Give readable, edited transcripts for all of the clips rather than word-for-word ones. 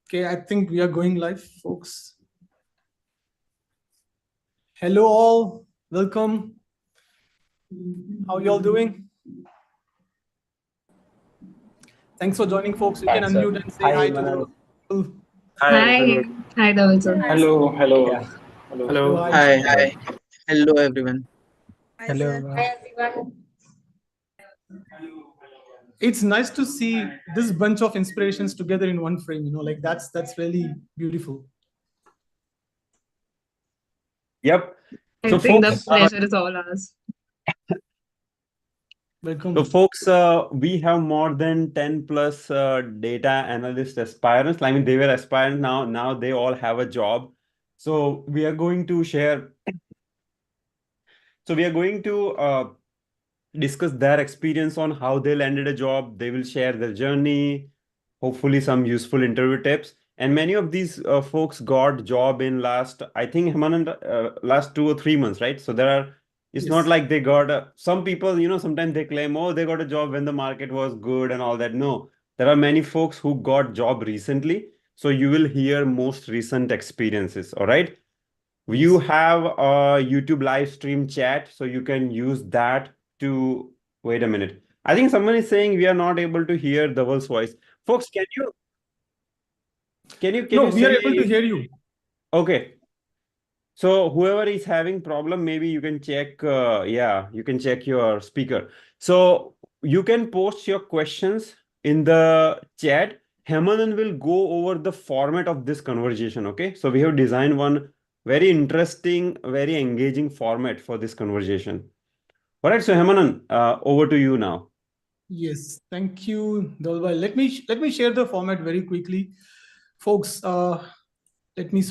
Okay, I think we are going live, folks. Hello all, welcome. How you all doing? Thanks for joining, folks. You can Thanks, sir. unmute and say hi to all the people. Hi. Hi, Dhaval sir. Hello, hello, Yeah. hello. Hello, Hello. hi. Hi, hi. Hello, everyone. Hello. It's nice to see this bunch of inspirations together in one frame. Like that's really beautiful. Yep. I So think the folks, pleasure is all ours. Welcome. we have more than 10 plus data analyst aspirants. I mean, they were aspirant now they all have a job. So we are going to share. So we are going to discuss their experience on how they landed a job. They will share their journey, hopefully some useful interview tips. And many of these folks got job in last, I think, Hemanand, last 2 or 3 months, right? So it's not Yes. like they got some people, sometimes they claim, oh, they got a job when the market was good and all that. No, there are many folks who got job recently. So you will hear most recent experiences. All right. You Yes. have a YouTube live stream chat, so you can use that to wait a minute. I think someone is saying we are not able to hear Dhaval's voice. Folks, can you No, we are say able to hear you. okay? So whoever is having problem, maybe you can check. Yeah, you can check your speaker. So you can post your questions in the chat. Hemanan will go over the format of this conversation. Okay, so we have designed one very interesting, very engaging format for this conversation. All right, so Hemanan, over to you now. Yes, thank you, Dolbai. Let me share the format very quickly, folks. Let me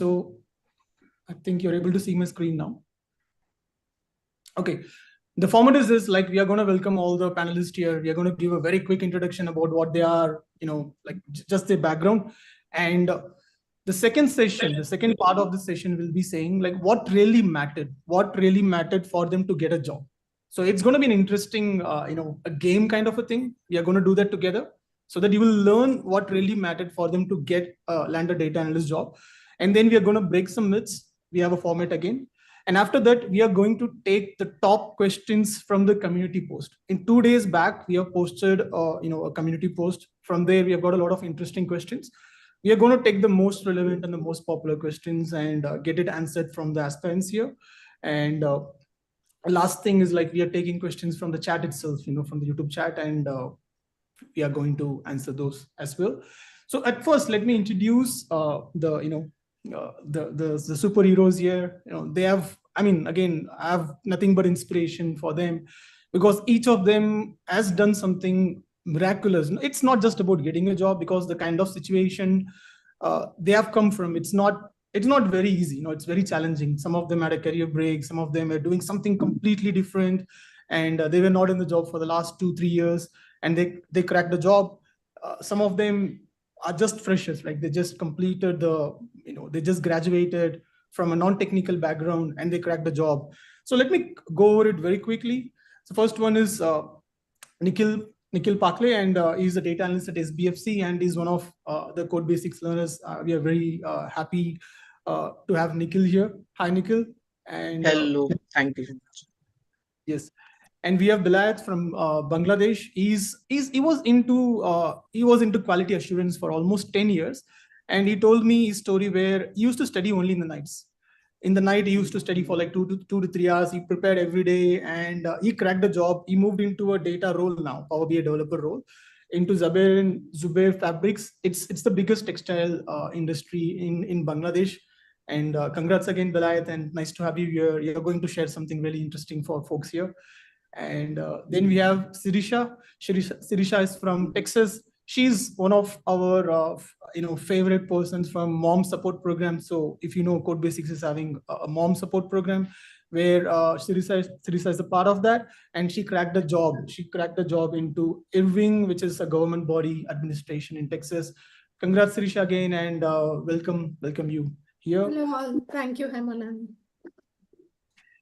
I think you're able to see my screen now. Okay, the format is this: like we are going to welcome all the panelists here. We are going to give a very quick introduction about what they are, like just their background, and the second session, the second part of the session will be saying like what really mattered for them to get a job. So it's going to be an interesting, a game kind of a thing. We are going to do that together so that you will learn what really mattered for them to get land a data analyst job. And then we are going to break some myths. We have a format again. And after that, we are going to take the top questions from the community post. In 2 days back, we have posted, a community post. From there, we have got a lot of interesting questions. We are going to take the most relevant and the most popular questions and get it answered from the aspirants here. And last thing is like we are taking questions from the chat itself, from the YouTube chat, and we are going to answer those as well. So at first, let me introduce the superheroes here. They have, I mean, again, I have nothing but inspiration for them because each of them has done something miraculous. It's not just about getting a job, because the kind of situation they have come from, it's not very easy. It's very challenging. Some of them had a career break, some of them are doing something completely different, and they were not in the job for the last 2-3 years, and they cracked the job. Some of them are just freshers, like they just completed they just graduated from a non-technical background and they cracked the job. So let me go over it very quickly. So first one is Nikhil Pakle, and he's a data analyst at SBFC, and he's one of the Codebasics learners. We are very happy to have Nikhil here. Hi, Nikhil. And Hello. Thank you so much. yes, and we have Bilayat from Bangladesh. He was into quality assurance for almost 10 years, and he told me his story where he used to study only in the nights. In the night, he used to study for like 2 to 3 hours. He prepared every day, and he cracked the job. He moved into a data role now, Power BI developer role, into Zubair and Zubair Fabrics. It's the biggest textile industry in Bangladesh. And congrats again, Bilayat, and nice to have you here. You're going to share something really interesting for folks here. And then we have Sirisha. Sirisha is from Texas. She's one of our favorite persons from Mom Support Program. So if you know, Codebasics is having a Mom Support Program where Sirisha is a part of that, and she cracked the job. She cracked the job into Irving, which is a government body administration in Texas. Congrats, Sirisha, again, and welcome you here. Hello all. Thank you, Hemanan.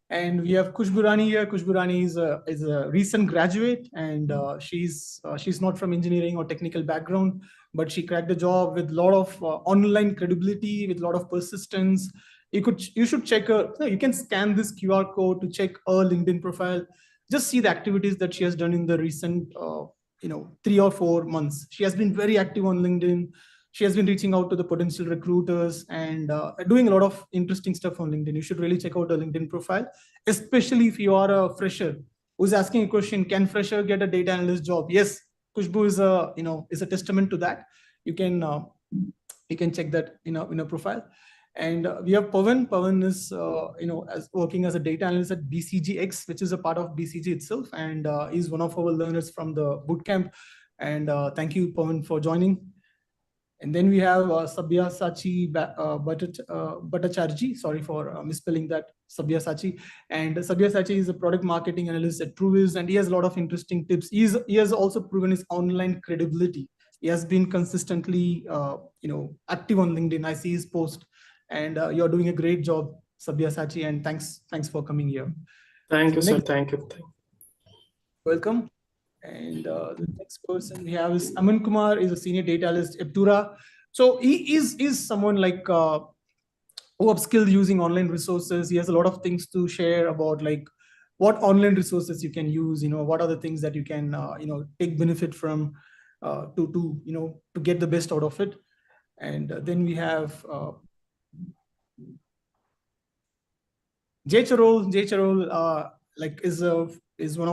And we have Khushbu Rani here. Khushbu Rani is a recent graduate, and she's not from engineering or technical background, but she cracked the job with a lot of online credibility, with a lot of persistence. You should check her. You can scan this QR code to check her LinkedIn profile. Just see the activities that she has done in the recent 3 or 4 months. She has been very active on LinkedIn. She has been reaching out to the potential recruiters and doing a lot of interesting stuff on LinkedIn. You should really check out her LinkedIn profile, especially if you are a fresher who's asking a question: can fresher get a data analyst job? Yes, Kushbu is a testament to that. You can check that in a profile. And we have Pawan. Pawan is as working as a data analyst at BCGX, which is a part of BCG itself, and he's one of our learners from the bootcamp. And thank you, Pawan, for joining. And then we have Sabyasachi Bhattacharjee. Sorry for misspelling that, Sabyasachi. And Sabyasachi is a product marketing analyst at TrueWiz, and he has a lot of interesting tips. He has also proven his online credibility. He has been consistently, active on LinkedIn. I see his post, and you're doing a great job, Sabyasachi. And thanks for coming here. Thank you, sir. Thank you. Welcome. And the next person we have is Aman Kumar, is a senior data analyst at Tura. So he is someone like who upskilled using online resources. He has a lot of things to share about, like what online resources you can use. What are the things that you can take benefit from to get the best out of it. And then we have Jay Charol. Jay Charol is one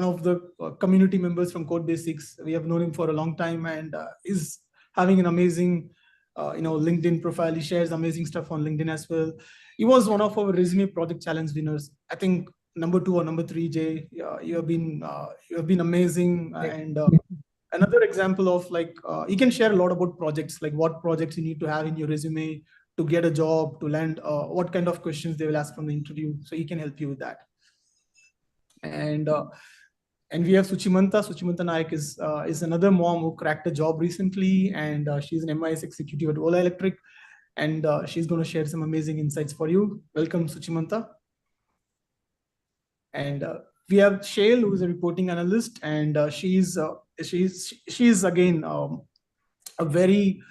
of the community members from Codebasics. We have known him for a long time, and is having an amazing LinkedIn profile. He shares amazing stuff on LinkedIn as well. He was one of our resume project challenge winners. I think number 2 or number 3. Jay, you have been amazing. And another example of you can share a lot about projects, like what projects you need to have in your resume to get a job, to land, what kind of questions they will ask from the interview. So he can help you with that. And we have Suchimanta. Suchimanta Naik is another mom who cracked a job recently, and she's an MIS executive at Ola Electric, and she's going to share some amazing insights for you. Welcome, Suchimanta. And we have Shail, who is a reporting analyst, and she's again a very,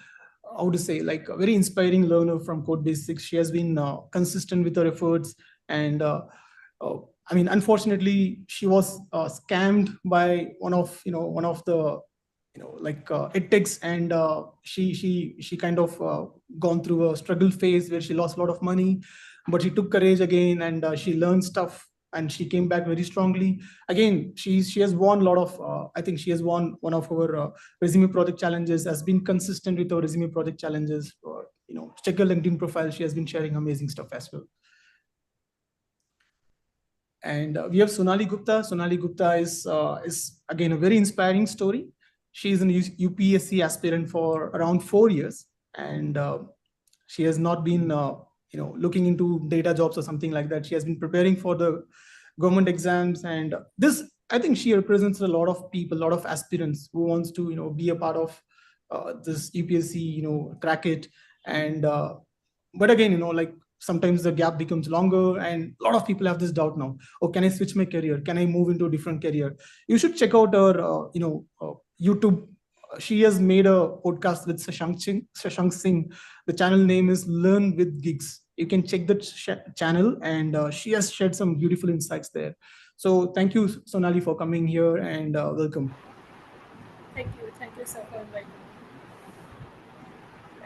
how to say, like a very inspiring learner from Codebasics. She has been consistent with her efforts, and unfortunately, she was scammed by one of the edtechs, and she kind of gone through a struggle phase where she lost a lot of money, but she took courage again, and she learned stuff, and she came back very strongly. Again, she has won a lot of, I think she has won one of our resume project challenges, has been consistent with our resume project challenges. Check her LinkedIn profile. She has been sharing amazing stuff as well. And we have Sonali Gupta. Sonali Gupta is again a very inspiring story. She is an UPSC aspirant for around 4 years, and she has not been looking into data jobs or something like that. She has been preparing for the government exams, and this, I think, she represents a lot of people, a lot of aspirants who wants to be a part of this UPSC, crack it. And but again, sometimes the gap becomes longer, and a lot of people have this doubt now. Oh, can I switch my career? Can I move into a different career? You should check out her YouTube. She has made a podcast with Shashank Singh. The channel name is Learn with Gigs. You can check the channel, and she has shared some beautiful insights there. So thank you, Sonali, for coming here, and welcome. Thank you, sir, for inviting me.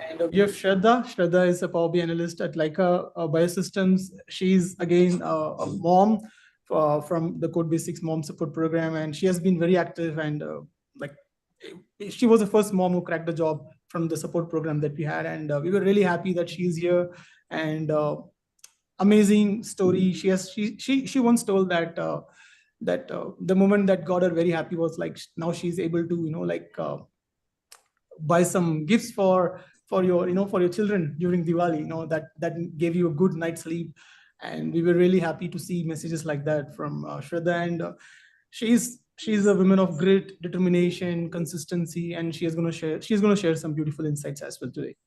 And we have Shraddha. Shraddha is a Power BI analyst at Leica Biosystems. She's again a mom from the Codebasics Mom Support Program, and she has been very active, and she was the first mom who cracked the job from the support program that we had, and we were really happy that she's here. And amazing story. She once told that the moment that got her very happy was now she's able to buy some gifts for your children during Diwali. That gave you a good night's sleep, and we were really happy to see messages like that from Shraddha. And she's a woman of great determination, consistency, and she's going to share some beautiful insights as well today.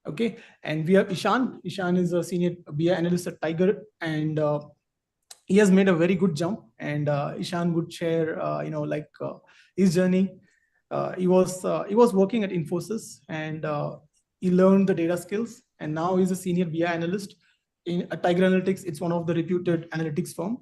Okay, and we have Ishan. Ishan is a senior BI analyst at Tiger, and he has made a very good jump. And Ishan would share, his journey. He was working at Infosys, and he learned the data skills, and now he's a senior BI analyst in Tiger Analytics. It's one of the reputed analytics firm,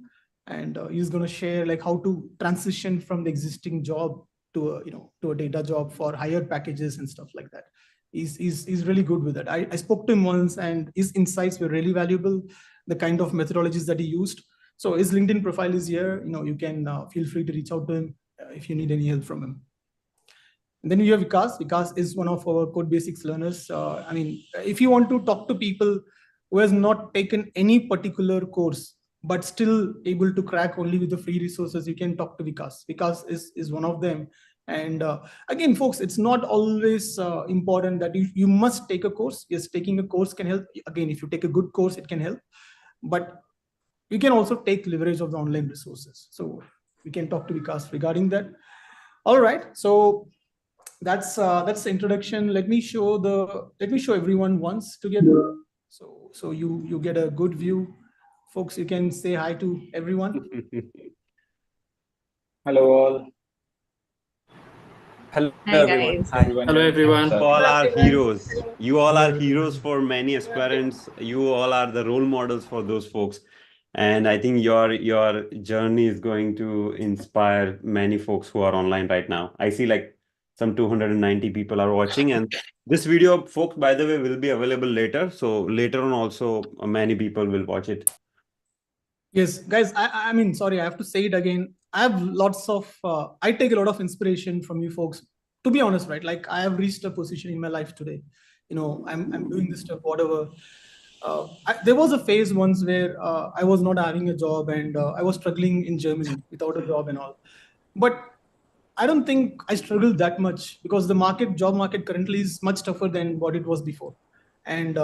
and he's going to share like how to transition from the existing job to a data job for higher packages and stuff like that. He's really good with that. I spoke to him once, and his insights were really valuable. The kind of methodologies that he used. So his LinkedIn profile is here. You can feel free to reach out to him if you need any help from him. And then we have Vikas. Vikas is one of our Codebasics learners. If you want to talk to people who has not taken any particular course, but still able to crack only with the free resources, you can talk to Vikas. Vikas is one of them. And again, folks, it's not always important that you must take a course. Yes, taking a course can help. Again, if you take a good course, it can help. But you can also take leverage of the online resources. So we can talk to Vikas regarding that. All right. So that's the introduction. Let me show everyone once together. So you get a good view. Folks, you can say hi to everyone. Hello all. Hello, Hi, everyone. guys. Hi. Hello everyone. You all are everyone. heroes. You all are heroes for many aspirants. You all are the role models for those folks. And I think your journey is going to inspire many folks who are online right now. I see like some 290 people are watching, and this video, folks, by the way, will be available later. So later on also many people will watch it. Yes, guys, I mean, sorry, I have to say it again. I have I take a lot of inspiration from you folks. To be honest, right? Like I have reached a position in my life today. I'm doing this stuff, whatever. There was a phase once where I was not having a job, and I was struggling in Germany without a job and all. But I don't think I struggled that much because the job market currently is much tougher than what it was before. And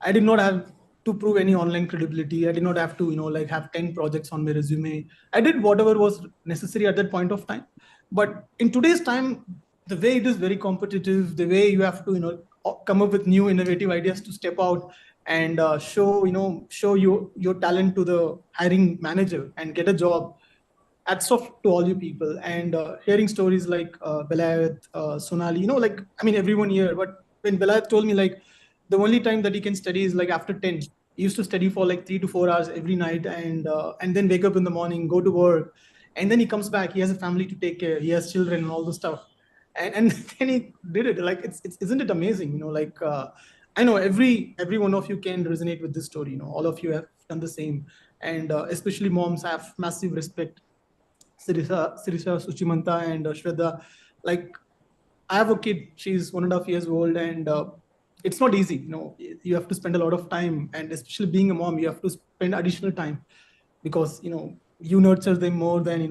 I did not have to prove any online credibility. I did not have to, have 10 projects on my resume. I did whatever was necessary at that point of time. But in today's time, the way it is very competitive, the way you have to, come up with new innovative ideas to step out and show your talent to the hiring manager and get a job. Hats off to all you people. And hearing stories like Belayat, Sonali, everyone here. But when Belayat told me like the only time that he can study is like after 10. He used to study for like 3 to 4 hours every night, and then wake up in the morning, go to work, and then he comes back. He has a family to take care. He has children and all the stuff, and then he did it. Like it's isn't it amazing? I know every one of you can resonate with this story. All of you have done the same, and especially moms have massive respect. Sirisha, Suchimanta, and Shraddha. Like, I have a kid. She's 1.5 years old, and it's not easy. You have to spend a lot of time, and especially being a mom, you have to spend additional time because you nurture them more than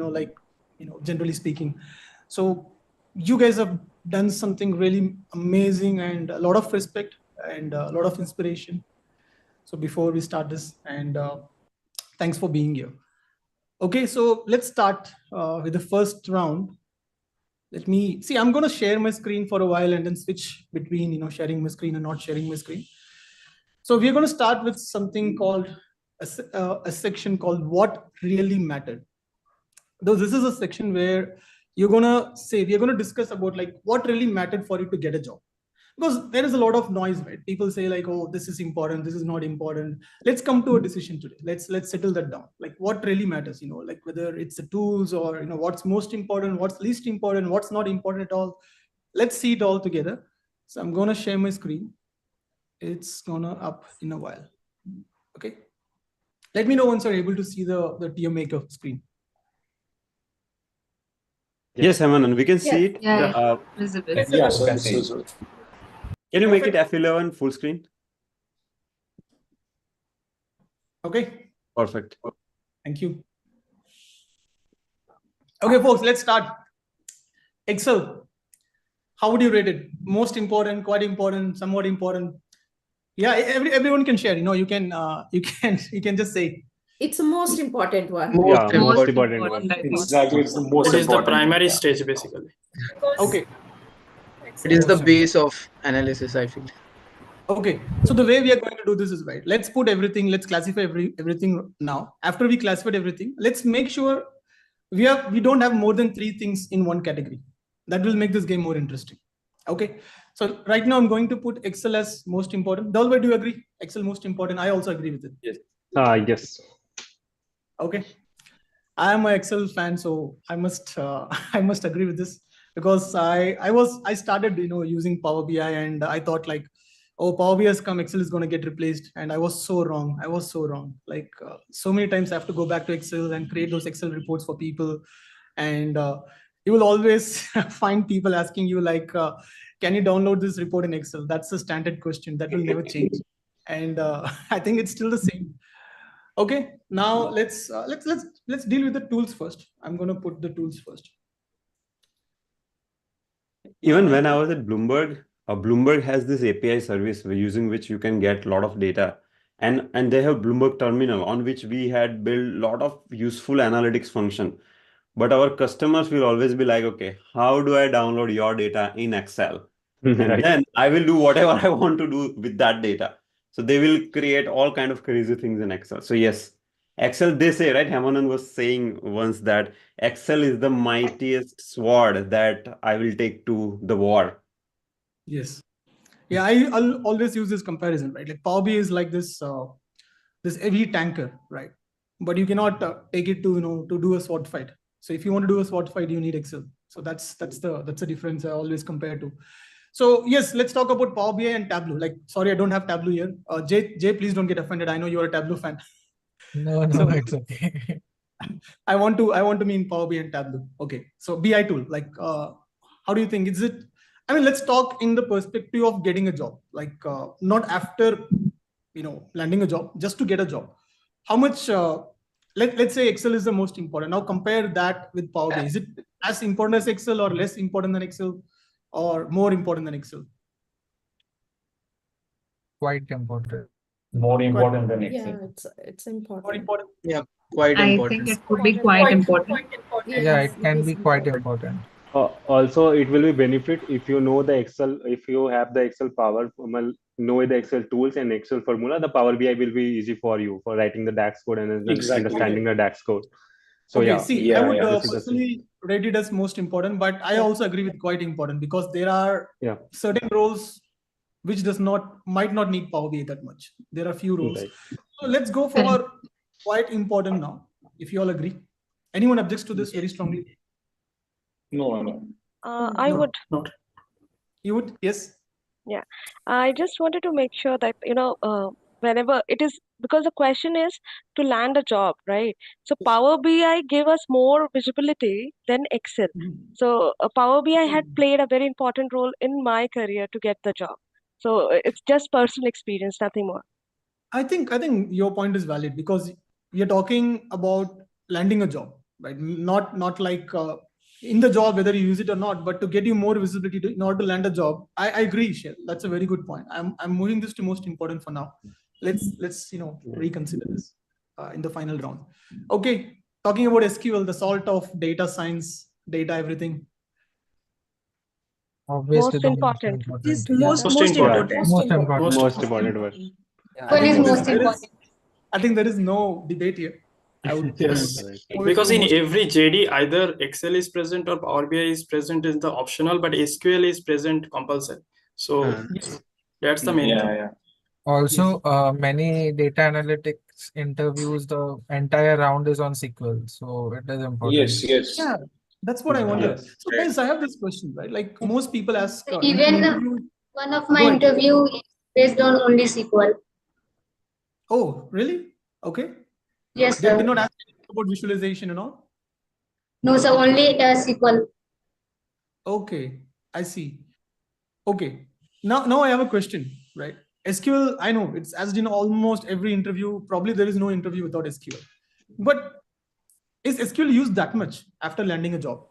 generally speaking. So you guys have done something really amazing, and a lot of respect and a lot of inspiration. So before we start this, and thanks for being here. Okay, so let's start with the first round. Let me see. I'm going to share my screen for a while and then switch between sharing my screen and not sharing my screen. So we're going to start with something called a section called what really mattered. Though this is a section where we're going to discuss about like what really mattered for you to get a job. Because there is a lot of noise, right? People say like, oh, this is important, this is not important. Let's come to a decision today. Let's settle that down. Like what really matters, like whether it's the tools or what's most important, what's least important, what's not important at all. Let's see it all together. So I'm gonna share my screen. It's gonna up in a while. Okay. Let me know once you're able to see the TM Maker screen. Yes, Hemanan, we can see it. Yeah, visible. Yeah, so can see it. Can you make it F11 full screen? Okay. Perfect. Thank you. Okay, folks, let's start. Excel. How would you rate it? Most important, quite important, somewhat important? Yeah, everyone can share. You can just say. It's the most important one. Most important one. Exactly, it's the most It is the important. primary stage basically. Because Okay. It is the base of analysis, I feel. Okay, so the way we are going to do this is right. Let's put everything. Let's classify everything now. After we classified everything, let's make sure we don't have more than 3 things in one category. That will make this game more interesting. Okay, so right now I'm going to put Excel as most important. Dalway, do you agree? Excel most important. I also agree with it. Yes. Yes. Okay, I am an Excel fan, so I must I must agree with this, because I started using Power BI, and I thought like, oh, Power BI has come, Excel is going to get replaced, and I was so wrong. I was so wrong. Like so many times I have to go back to Excel and create those Excel reports for people, and you will always find people asking you like, can you download this report in Excel? That's a standard question that will never change, and I think it's still the same. Okay, now let's deal with the tools first. I'm going to put the tools first. Even when I was at Bloomberg, Bloomberg has this API service using which you can get a lot of data. And they have Bloomberg Terminal on which we had built a lot of useful analytics function. But our customers will always be like, okay, how do I download your data in Excel? And then I will do whatever I want to do with that data. So they will create all kind of crazy things in Excel. So yes, Excel, they say, right? Hemanand was saying once that Excel is the mightiest sword that I will take to the war. Yes. Yeah, I'll always use this comparison, right? Like Power BI is like this this heavy tanker, right? But you cannot take it to to do a sword fight. So if you want to do a sword fight, you need Excel. So that's the difference I always compare to. So yes, let's talk about Power BI and Tableau. Like, sorry, I don't have Tableau here. Jay, please don't get offended. I know you're a Tableau fan. No, So- it's okay. I want to mean Power BI and Tableau. Okay, so BI tool, like, how do you think? Is it? I mean, let's talk in the perspective of getting a job, like not after landing a job, just to get a job. How much? Let's say Excel is the most important. Now compare that with Power BI. Is it as important as Excel, or less important than Excel, or more important than Excel? Quite important. More important than Yeah, Excel. it's important. More important. Quite I important. think it would be quite important. Yeah, Yes, it can is be quite important. Also, it will be benefit if you know the Excel, if you have the Excel power, know the Excel tools and Excel formula, the Power BI will be easy for you for writing the DAX code and Exactly. understanding the DAX code. So Okay, yeah, see, I Yeah, would yeah. this is the personally rate it as most important, but I Yeah. also agree with quite important, because there are Yeah. certain roles which might not need Power BI that much. There are few roles. Right. So let's go for quite important now, if you all agree. Anyone objects to this very strongly? No. I No. would. You would? Yes. I just wanted to make sure that, whenever it is, because the question is to land a job, right? So Power BI gave us more visibility than Excel. So Power BI had played a very important role in my career to get the job. So it's just personal experience, nothing more. I think your point is valid, because we are talking about landing a job, right? Not like in the job whether you use it or not, but to get you more visibility in order to land a job. I agree, Shell. That's a very good point. I'm moving this to most important for now. Let's reconsider this in the final round. Okay, talking about SQL, the salt of data science, data everything. Obviously, Most the important. Is Yeah. most Most important. important. Most important word. Yeah. I think most there is- important. I think there is no debate here. I would Yes. Right. move it Because to in most- every JD, either Excel is present or Power BI is present is the optional, but SQL is present compulsory. So that's the main thing. Yeah. Also, many data analytics interviews, the entire round is on SQL, so it is important. Yes. Yeah, that's what I wonder. Yes. So guys, I have this question, right? Like most people ask Even interview. one of my Go ahead. interview is based on only SQL. Oh, really? Okay. Yes, They did sir. not ask about visualization and all. No, sir, only SQL. Okay, I see. Okay, now I have a question, right? SQL, I know it's asked in almost every interview. Probably there is no interview without SQL. But is SQL used that much after landing a job?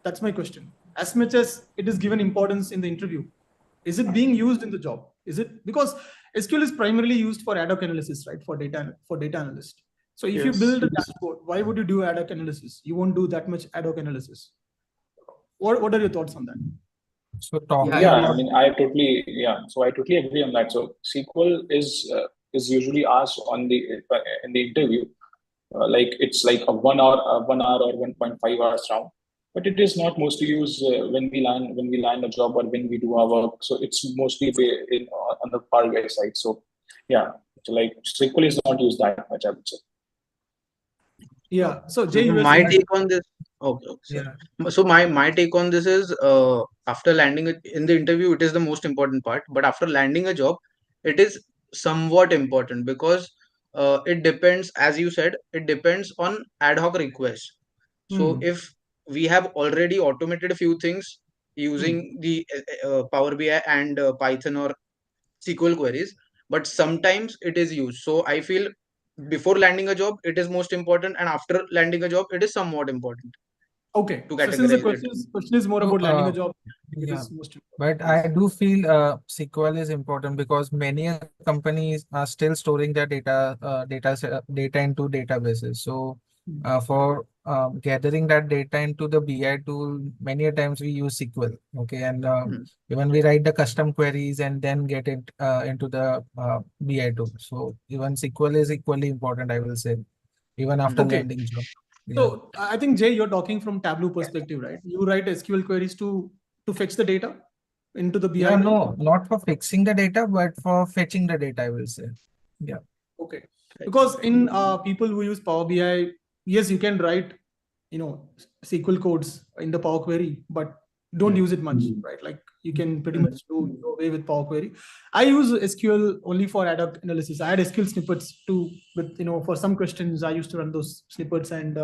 That's my question. As much as it is given importance in the interview, is it being used in the job? Is it because SQL is primarily used for ad hoc analysis, right? For data analyst. So if you Yes. build a dashboard, why would you do ad hoc analysis? You won't do that much ad hoc analysis. What are your thoughts on that? So talking Yeah, about I mean, I totally, so I totally agree on that. So SQL is usually asked on the in the interview, like it's like a 1 hour or 1.5 hours round, but it is not mostly used when we land a job or when we do our work. So it's mostly on the Power BI side. So yeah, so like SQL is not used that much, I would say. Yeah. So So Jay, you were my saying. take on this. Okay, yeah. so my take on this is after landing in the interview, it is the most important part. But after landing a job, it is somewhat important because it depends, as you said, it depends on ad hoc requests. So if we have already automated a few things using the Power BI and Python or SQL queries, but sometimes it is used. So I feel before landing a job, it is most important, and after landing a job, it is somewhat important Okay. to So since the categorize it. question is more So, about landing a job, it yeah, is most important. but I do feel SQL is important because many companies are still storing their data into databases. So for gathering that data into the BI tool, many a times we use SQL. Okay, and even we write the custom queries and then get it into the BI tool. So even SQL is equally important, I will say, even after Okay. landing job. Yeah. So I think Jay, you're talking from Tableau perspective, right? You write SQL queries to fetch the data into the BI. No, not for fixing the data, but for fetching the data, I will say. Yeah. Okay. Because in people who use Power BI, yes, you can write, SQL codes in the Power Query, but don't use it much, right? Like you can pretty much do away with Power Query. I use SQL only for ad hoc analysis. I had SQL snippets too, with for some questions I used to run those snippets and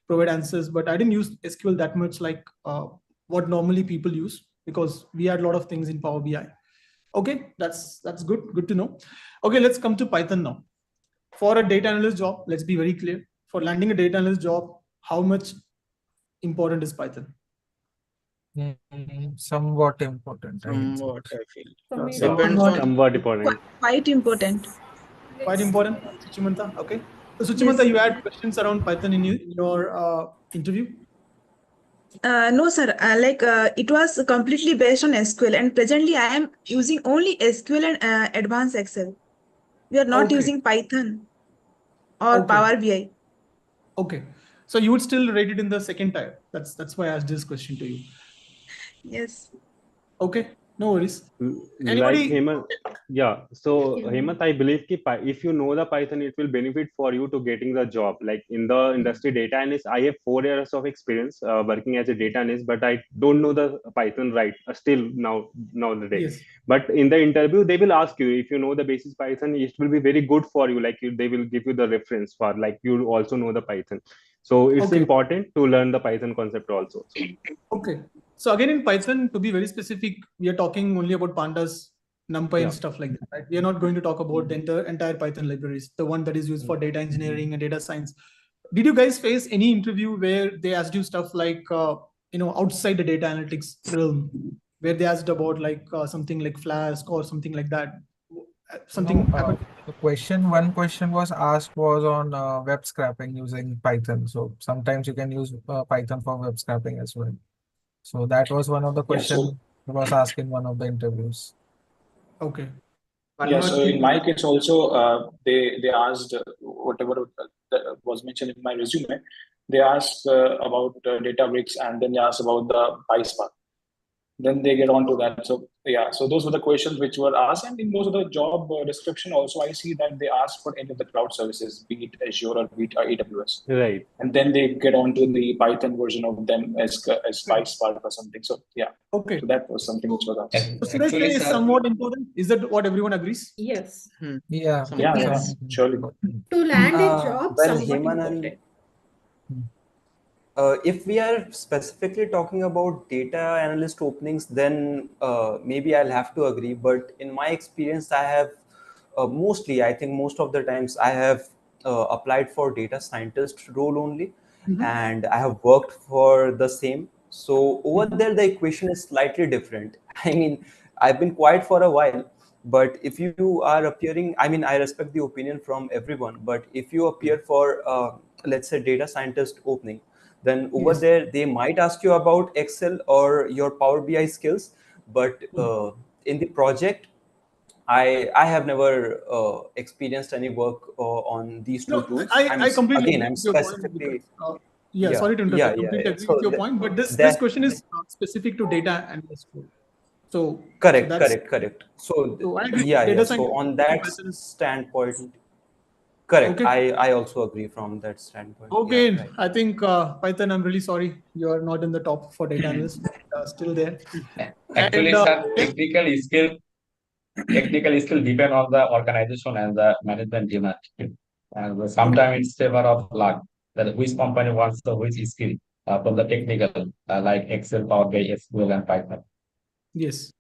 provide answers, but I didn't use SQL that much like what normally people use because we had a lot of things in Power BI. Okay, that's good to know. Okay, let's come to Python now. For a data analyst job, let's be very clear. For landing a data analyst job, how much important is Python? Somewhat important. Somewhat, I feel. For me, Depends on. Somewhat important. quite important. Quite important, Suchimanta. Okay. So Suchimanta, you had questions around Python in your interview? No, sir. It was completely based on SQL, and presently I am using only SQL and advanced Excel. We are not using Python or Power BI. Okay. So you would still rate it in the second tier. That's why I asked this question to you. Yes. Okay. No worries. Like Anybody? Hemant, yeah. So Hemant, I believe if you know the Python, it will benefit for you to getting the job. Like in the industry data analyst, I have 4 years of experience working as a data analyst, but I don't know the Python right still nowadays. Yes. But in the interview, they will ask you if you know the basic Python. It will be very good for you. Like they will give you the reference for like you also know the Python. So it's important to learn the Python concept also. So. Okay. So again, in Python, to be very specific, we are talking only about pandas, NumPy, and stuff like that. Right? We are not going to talk about the entire Python libraries, the one that is used for data engineering and data science. Did you guys face any interview where they asked you stuff like, outside the data analytics realm, where they asked about like something like Flask or something like that? One question was asked was on web scraping using Python. So sometimes you can use Python for web scraping as well. So that was one of the questions was asked in one of the interviews. Okay. Yeah, so in my case also, they asked whatever was mentioned in my resume. They asked about Databricks, and then they asked about the PySpark. Then they get on to that. So yeah, so those were the questions which were asked, and in most of the job description also, I see that they ask for any of the cloud services, be it Azure or be it AWS. Right. And then they get on to the Python version of them as PySpark or something. So yeah. Okay. So that was something which was asked. So should I say is somewhat important? Is that what everyone agrees? Yes. Yeah. Yeah, surely. To land a job, well, somewhat Hemanand, important. If we are specifically talking about data analyst openings, then maybe I'll have to agree. But in my experience, I have mostly, I think most of the times I have applied for data scientist role only, and I have worked for the same. So over there, the equation is slightly different. I mean, I've been quiet for a while, but if you are appearing, I mean, I respect the opinion from everyone, but if you appear for, let's say, data scientist opening, then over there they might ask you about Excel or your Power BI skills, but in the project, I have never experienced any work on these two tools. I completely Again, agree I'm with your point specifically because, sorry to interrupt. I completely agree with your point, but this question is specific to data analyst role. So correct. So I agree. Yeah, Data so scientist on that standpoint, correct. Okay. I also agree from that standpoint. Okay, Yeah, right. I think Python, I'm really sorry you are not in the top for data analyst, but still there. Actually, sir, technical skill depend on the organization and the management demand. And sometimes it's favor of luck that which company wants the which skill from the technical like Excel, Power BI, SQL, and Python. Yes.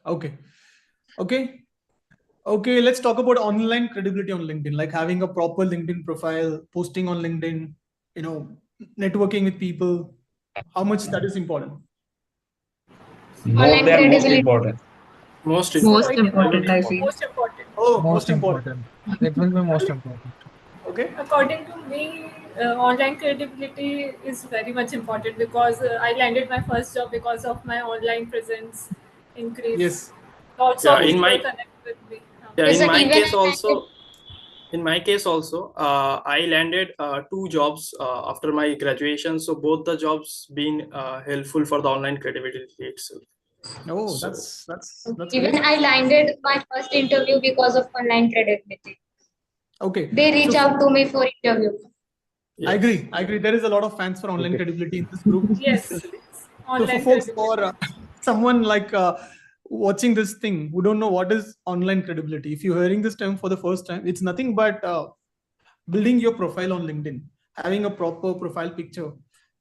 Okay. Okay, let's talk about online credibility on LinkedIn, like having a proper LinkedIn profile, posting on LinkedIn, networking with people. How much that is important? More than most important. Most important, I important. Most important. Oh, Most important. It will be most important. Okay. According to me, online credibility is very much important because I landed my first job because of my online presence increase. Yes. Lots of people connect with me. In my case also, I landed 2 jobs after my graduation. So both the jobs been helpful for the online credibility itself. Oh, that's Even great. I landed my first interview because of online credibility. Okay. They reach out to me for interview. I agree. There is a lot of fans for online credibility in this group. Yes. So for folks, for someone like watching this thing who don't know what is online credibility, if you're hearing this term for the first time, it's nothing but building your profile on LinkedIn, having a proper profile picture,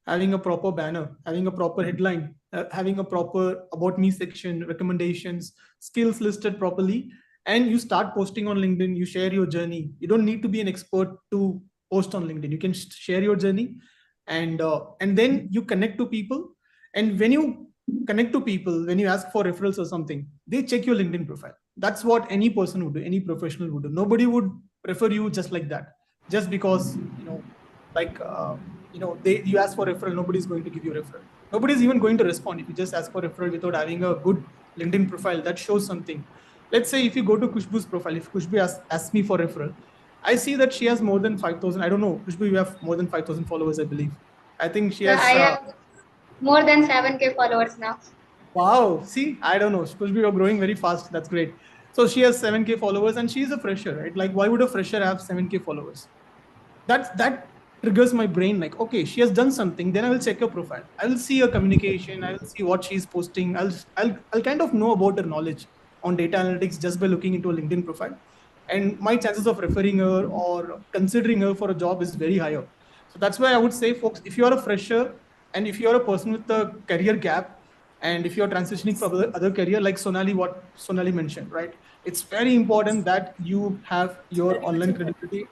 having a proper banner, having a proper headline, having a proper about me section, recommendations, skills listed properly, and you start posting on LinkedIn. You share your journey. You don't need to be an expert to post on LinkedIn. You can share your journey, and then you connect to people. And when you connect to people, when you ask for referrals or something, they check your LinkedIn profile. That's what any person would do, any professional would do. Nobody would refer you just like that, just because you ask for referral. Nobody's going to give you referral. Nobody's even going to respond if you just ask for referral without having a good LinkedIn profile that shows something. Let's say if you go to Kushbu's profile, if Kushbu asks me for referral, I see that she has more than 5,000. I don't know, Kushbu, you have more than 5,000 followers, I believe. I think she has. I have more than 7K followers now. Wow. See, I don't know. Kushbu, you're growing very fast. That's great. So she has 7K followers and she's a fresher, right? Like, why would a fresher have 7K followers? That triggers my brain, like, okay, she has done something. Then I will check her profile. I will see her communication. I will see what she's posting. I'll kind of know about her knowledge on data analytics just by looking into a LinkedIn profile. And my chances of referring her or considering her for a job is very higher. So that's why I would say, folks, if you're a fresher and if you're a person with a career gap, and if you're transitioning from other career, like what Sonali mentioned, right? It's very important that you have your online credibility.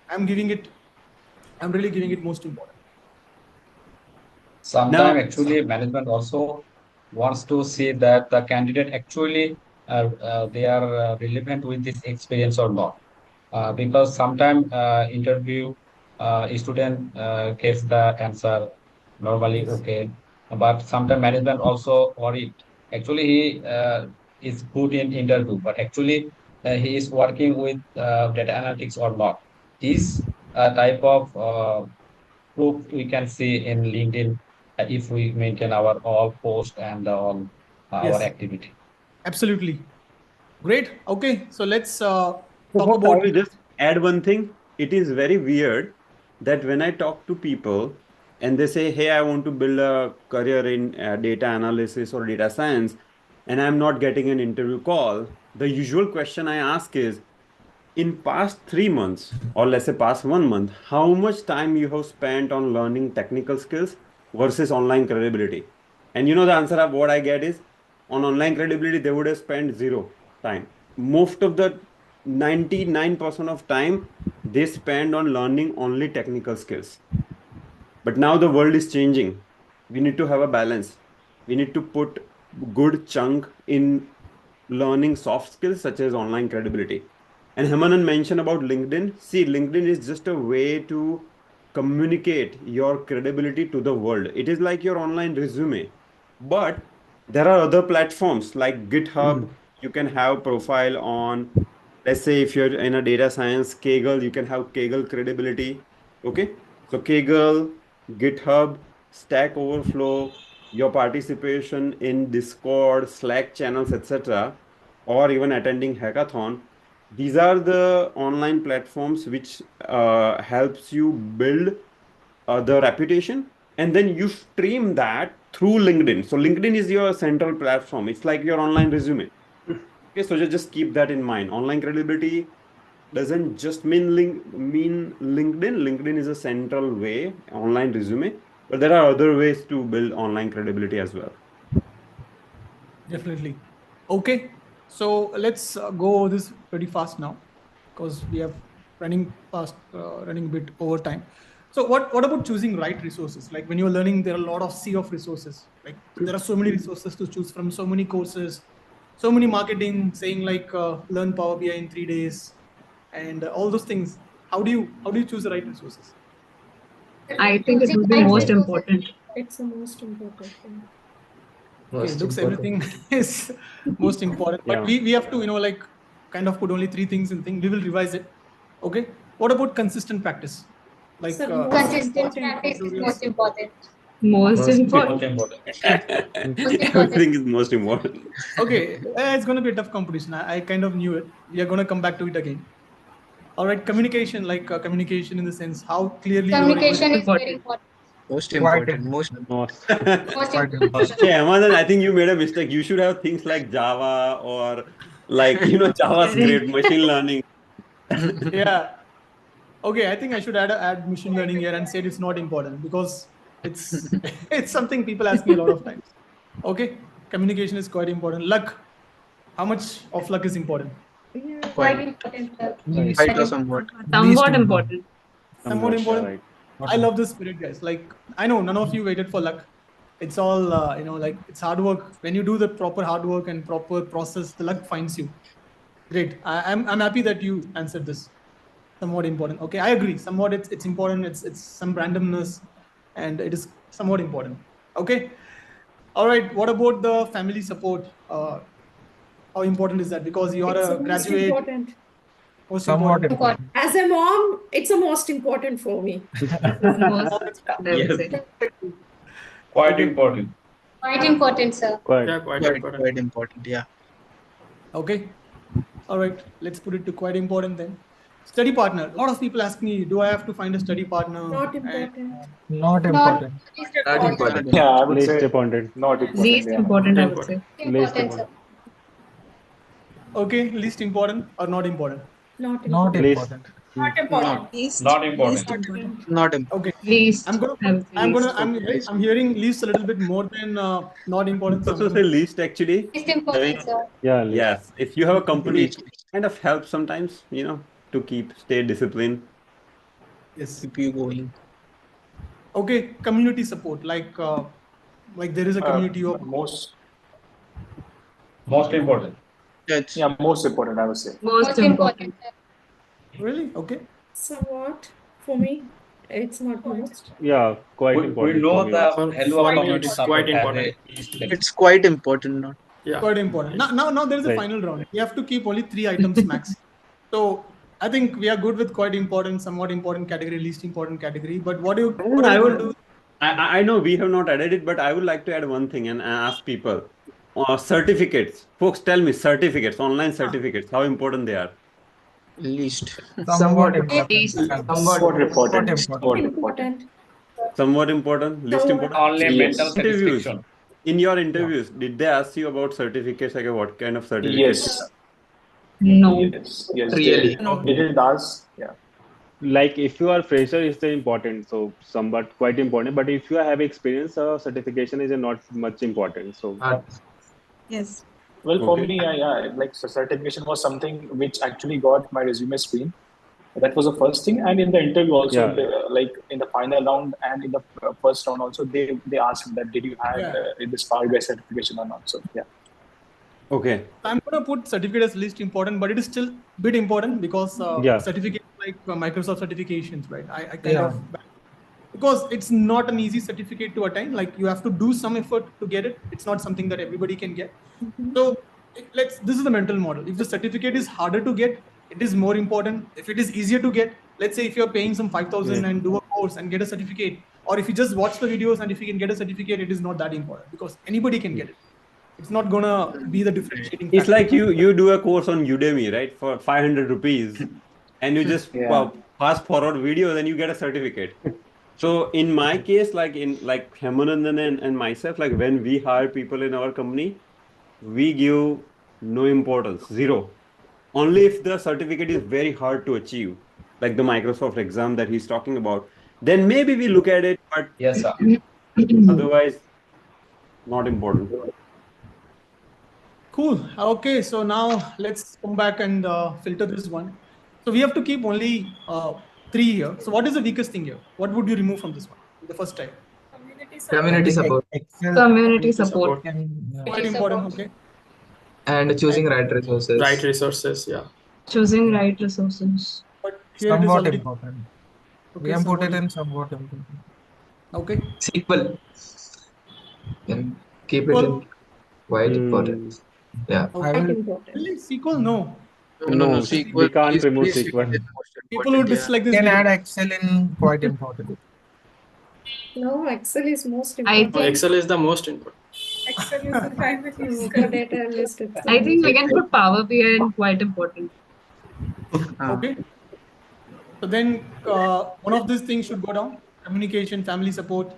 I'm really giving it most important. Sometimes actually management also wants to see that the candidate actually they are relevant with this experience or not. Because sometimes interview student gets the answer normally okay, but sometimes management also worried. Actually, he is good in interview, but actually he is working with data analytics or not. This type of proof we can see in LinkedIn if we maintain our all post and all our activity. Absolutely. Great. Okay, so let's talk folks, about. I will just add one thing. It is very weird that when I talk to people and they say, hey, I want to build a career in data analysis or data science, and I'm not getting an interview call, the usual question I ask is, in past 3 months, or let's say past 1 month, how much time you have spent on learning technical skills versus online credibility? And the answer of what I get is, on online credibility, they would have spent zero time. Most of the 99% of time they spend on learning only technical skills. But now the world is changing. We need to have a balance. We need to put good chunk in learning soft skills such as online credibility. And Hemanan mentioned about LinkedIn. See, LinkedIn is just a way to communicate your credibility to the world. It is like your online resume. But There are other platforms like GitHub. You can have profile on, let's say if you're in a data science, Kaggle, you can have Kaggle credibility. Okay. So Kaggle, GitHub, Stack Overflow, your participation in Discord, Slack channels, etc., or even attending hackathon. These are the online platforms which helps you build the reputation, and then you stream that through LinkedIn. So LinkedIn is your central platform. It's like your online resume. Okay, so just keep that in mind. Online credibility doesn't just mean LinkedIn. LinkedIn is a central way, online resume, but there are other ways to build online credibility as well. Definitely. Okay, so let's go over this pretty fast now because we have running a bit over time. So what about choosing right resources? Like when you're learning, there are a lot of sea of resources. Like there are so many resources to choose from, so many courses, so many marketing saying like learn Power BI in 3 days, and all those things. How do you choose the right resources? I think it would be most important. It's the most important thing. Okay, looks everything is most important, but we have to like kind of put only 3 things in thing. We will revise it. Okay, what about consistent practice? Like Consistent practice is most important. Most important. Everything is most important. Okay, it's going to be a tough competition. I kind of knew it. We are going to come back to it again. All right, communication, like communication in the sense how clearly Communication is very important. Most important. Most important. Hey, Amazon, I think you made a mistake. You should have things like Java or like, JavaScript, machine learning. Yeah. Okay, I think I should add machine learning here and say it's not important because it's it's something people ask me a lot of times. Okay, communication is quite important. Luck, how much of luck is important? Quite important. Somewhat. Somewhat important. Somewhat important. I love this spirit, guys. Like I know none of you waited for luck. It's all like it's hard work. When you do the proper hard work and proper process, the luck finds you. Great. I'm happy that you answered this. Somewhat important. Okay, I agree. Somewhat it's important. It's some randomness, and it is somewhat important. Okay. All right. What about the family support? How important is that? Because you are a graduate. Important. Most Somewhat important. As a mom, it's the most important for me. Yes. Quite important. Quite important, sir. Quite important. Yeah. Okay. All right. Let's put it to quite important then. Study partner. A lot of people ask me, do I have to find a study partner? Not important. Not important. Not important. Yeah, I would Least say important. not important. Least important, I would say. Least Important, sir. important. Okay. Least important or not important? Not Not important. important. Not important. Not important. Not important. Okay. Least. I'm hearing least a little bit more than not important. Also say least actually. Least important, sir. Yeah, least. Yes, if you have a company, it kind of helps sometimes, to stay disciplined. Yes. Keep you going. Okay, community support, like there is a community of Most important. Yeah, most important, I would say. Most important. Really? Okay. Somewhat for me, it's not most. Yeah, quite We important. know for me the also. value of community It's support quite as important. a least level. It's quite important. Not. Yeah. Quite important. Now there is a Right. final round. We have to keep only 3 items max. So I think we are good with quite important, somewhat important category, least important category. But what do you do? I know we have not added it, but I would like to add one thing and ask people. Certificates. Folks, tell me certificates, online certificates, how important they are. Least. Somewhat important. Least. Somewhat important. Important. Somewhat important, least important. Only Yes. mental Interviews. satisfaction. In your interviews, did they ask you about certificates? Like what kind of certificates? Yes. No. Yes. Really? They didn't ask. Yeah. Like if you are fresher, it's important, so somewhat quite important. But if you have experience, certification is not much important. So Yes. Well, for Okay. me, like certification was something which actually got my resume screen. That was the first thing, and in the interview also, Yeah. like in the final round and in the first round also, they asked that did you have this Power BI certification or not? So yeah. Okay. I'm going to put certificate as least important, but it is still a bit important because Yeah. certificates like Microsoft certifications, right? I kind of because it's not an easy certificate to attain. Like you have to do some effort to get it. It's not something that everybody can get. So this is the mental model. If the certificate is harder to get, it is more important. If it is easier to get, let's say if you're paying some 5,000 and do a course and get a certificate, or if you just watch the videos and if you can get a certificate, it is not that important because anybody can get it. It's not gonna be the differentiating factor. It's like you do a course on Udemy, right, for 500 rupees, and you just fast forward videos and you get a certificate. So in my case, like Hemanandan and myself, like when we hire people in our company, we give no importance, zero. Only if the certificate is very hard to achieve, like the Microsoft exam that he's talking about, then maybe we look at it, but yes, sir. Otherwise, not important. Cool. Okay, so now let's come back and filter this one. So we have to keep only 3 here. So what is the weakest thing here? What would you remove from this one? The first type. Community support. Community support. Quite important. Okay. And choosing right resources. Right resources, yeah. Choosing right resources. But here it is Somewhat already important. Okay, We have put it somewhat in somewhat important. Okay. SQL. Can keep it in quite important. Yeah. Okay. Really? SQL? No. No, we can't remove SQL. People who dislike this Can video. add Excel in quite important. No, Excel is most I important. think Excel is the most important. Excel is the primary for data analyst. I think we can put Power BI in quite important. Okay. So then one of these things should go down. Communication, family support.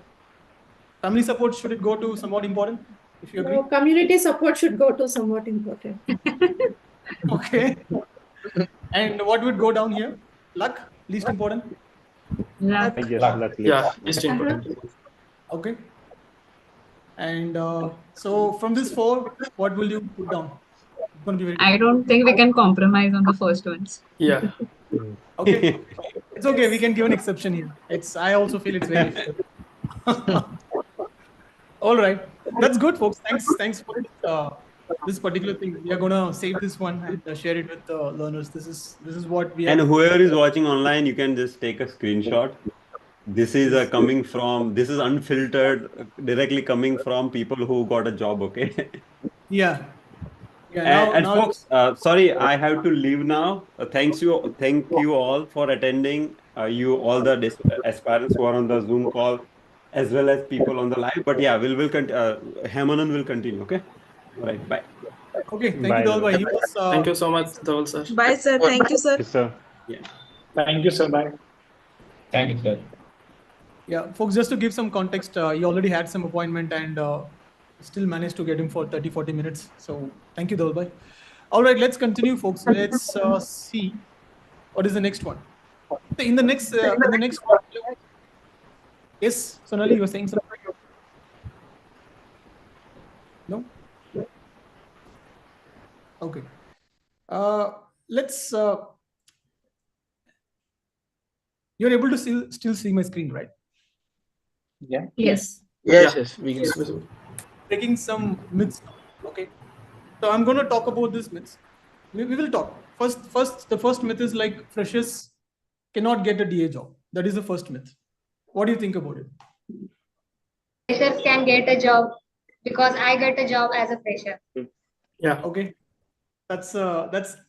Family support, should it go to somewhat important? If you agree. No, community support should go to somewhat important. Okay. And what would go down here? Luck, least important. Luck. I guess luck. Yeah, least important. Okay. And so from this 4, what will you put down? It's going to be very I don't think we can compromise on the first ones. Yeah. Okay. It's okay. We can give an exception here. I also feel it's very All right. That's good, folks. Thanks for this particular thing. We are gonna save this one and share it with the learners. This is what we have. And whoever is watching online, you can just take a screenshot. This is this is unfiltered, directly coming from people who got a job. Okay. Yeah. And folks, sorry, I have to leave now. Thank you all for attending. All the aspirants who are on the Zoom call, as well as people on the live. But yeah, Hemanan will continue. Okay. All right. Bye. Okay. Thank you, Dolba. Thank you so much, Dhawal sir. Bye, sir. Thank you, sir. Yes, sir. Yeah. Thank you, sir. Bye. Thank you, sir. Yeah, folks, just to give some context, he already had some appointment and still managed to get him for 30-40 minutes. So thank you, Dolbai. All right, let's continue, folks. Let's see what is the next one. In the next one, yes, Sonali, you were saying something? No? Okay. Let's. You're able to still see my screen, right? Yeah. Yes. Yes, we can. Breaking some myths. Okay. So I'm going to talk about these myths. We will talk. The first myth is like freshers cannot get a DA job. That is the first myth. What do you think about it? Freshers can get a job because I got a job as a fresher. Yeah. Okay. That's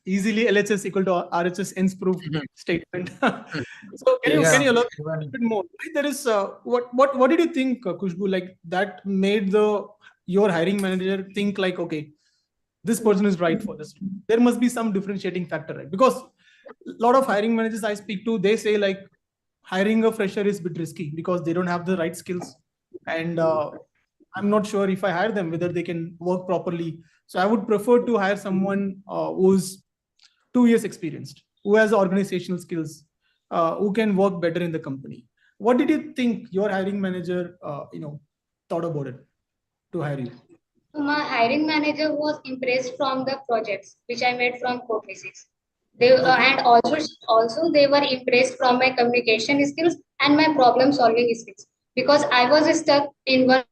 easily LHS equal to RHS ends proof statement. So can you elaborate a bit more? There is what did you think, Khushbu? Like that made your hiring manager think like, okay, this person is right for this. There must be some differentiating factor, right? Because a lot of hiring managers I speak to, they say like hiring a fresher is a bit risky because they don't have the right skills, and I'm not sure if I hire them whether they can work properly. So I would prefer to hire someone who's 2 years experienced, who has organizational skills, who can work better in the company. What did you think your hiring manager, thought about it to hire you? My hiring manager was impressed from the projects which I made from Codebasics. And also they were impressed from my communication skills and my problem solving skills, because I was stuck in one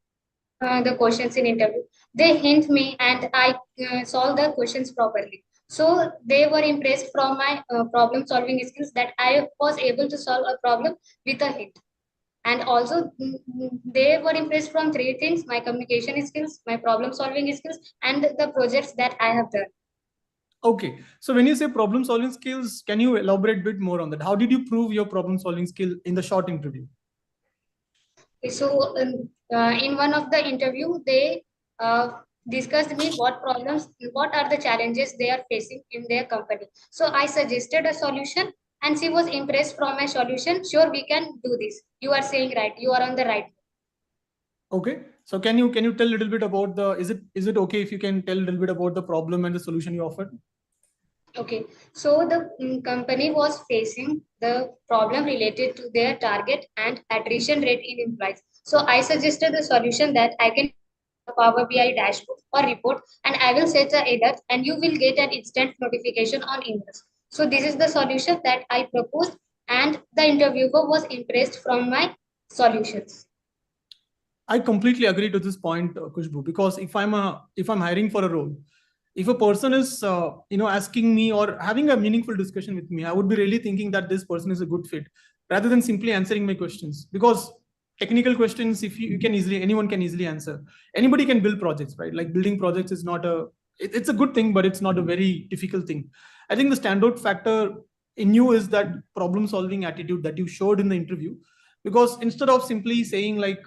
the questions in interview. They hint me and I solve the questions properly. So they were impressed from my problem solving skills, that I was able to solve a problem with a hint. And also they were impressed from three things: my communication skills, my problem solving skills, and the projects that I have done. Okay, so when you say problem solving skills, can you elaborate a bit more on that? How did you prove your problem solving skill in the short interview? So in one of the interview, they discussed me what are the challenges they are facing in their company. So I suggested a solution, and she was impressed from my solution. Sure, we can do this. You are saying right. You are on the right. Okay, so can you tell a little bit about the, is it okay if you can tell a little bit about the problem and the solution you offered? Okay, so the company was facing the problem related to their target and attrition rate in employees. So I suggested the solution that I can Power BI dashboard or report, and I will set the alert, and you will get an instant notification on emails. So this is the solution that I proposed, and the interviewer was impressed from my solutions. I completely agree to this point, Kushbu, because if I'm hiring for a role, if a person is asking me or having a meaningful discussion with me, I would be really thinking that this person is a good fit rather than simply answering my questions. Because technical questions, if you can easily, anyone can easily answer. Anybody can build projects, right? Like building projects is not it's a good thing, but it's not a very difficult thing. I think the standout factor in you is that problem solving attitude that you showed in the interview. Because instead of simply saying like,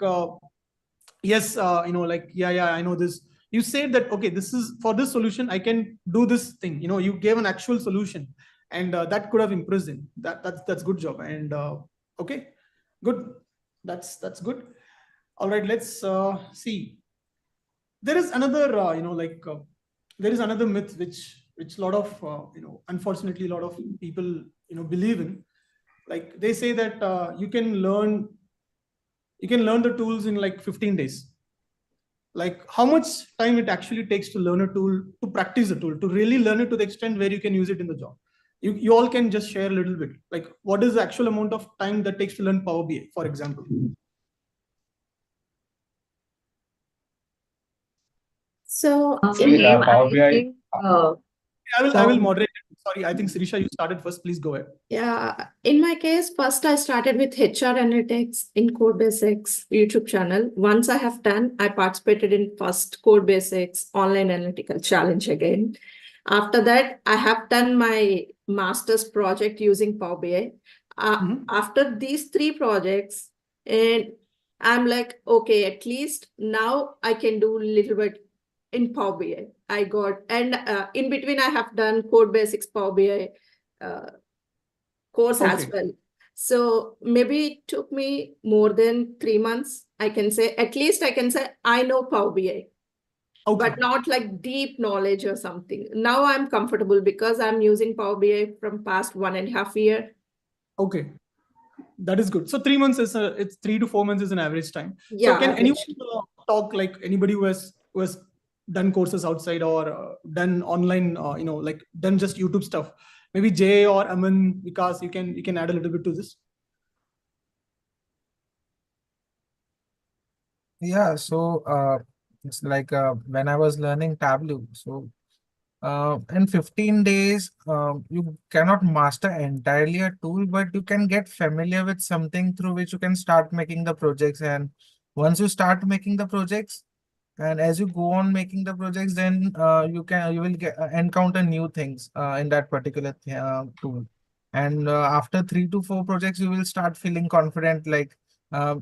yes, like, yeah, I know this, you said that, okay, this is for this solution, I can do this thing. You gave an actual solution, and that could have impressed him. That's good job. And okay, good. That's good. All right, let's see. There is another, there is another myth which a lot of, unfortunately, a lot of people, believe in. Like they say that you can learn the tools in like 15 days. Like how much time it actually takes to learn a tool, to practice a tool, to really learn it to the extent where you can use it in the job. You all can just share a little bit, like what is the actual amount of time that takes to learn Power BI, for example. So Power BI. I will moderate it. Sorry, I think Sirisha, you started first. Please go ahead. Yeah, in my case, first I started with HR analytics in Codebasics YouTube channel. Once I have done, I participated in first Codebasics online analytical challenge again. After that, I have done my master's project using Power BI. After these three projects, and I'm like, okay, at least now I can do a little bit in Power BI. I got, and in between I have done Codebasics Power BI course as well. So maybe it took me more than 3 months. I can say, at least I can say I know Power BI, but not like deep knowledge or something. Now I'm comfortable because I'm using Power BI from past 1.5 years. Okay, that is good. So 3 months is it's 3 to 4 months is an average time. Yeah, so can anyone talk, like anybody who has done courses outside or done online, like done just YouTube stuff? Maybe Jay or Aman, Vikas, you can add a little bit to this. Yeah, so it's like when I was learning Tableau, so in 15 days, you cannot master entirely a tool, but you can get familiar with something through which you can start making the projects. And once you start making the projects, and as you go on making the projects, then you will get encounter new things in that particular tool. And after 3 to 4 projects, you will start feeling confident, like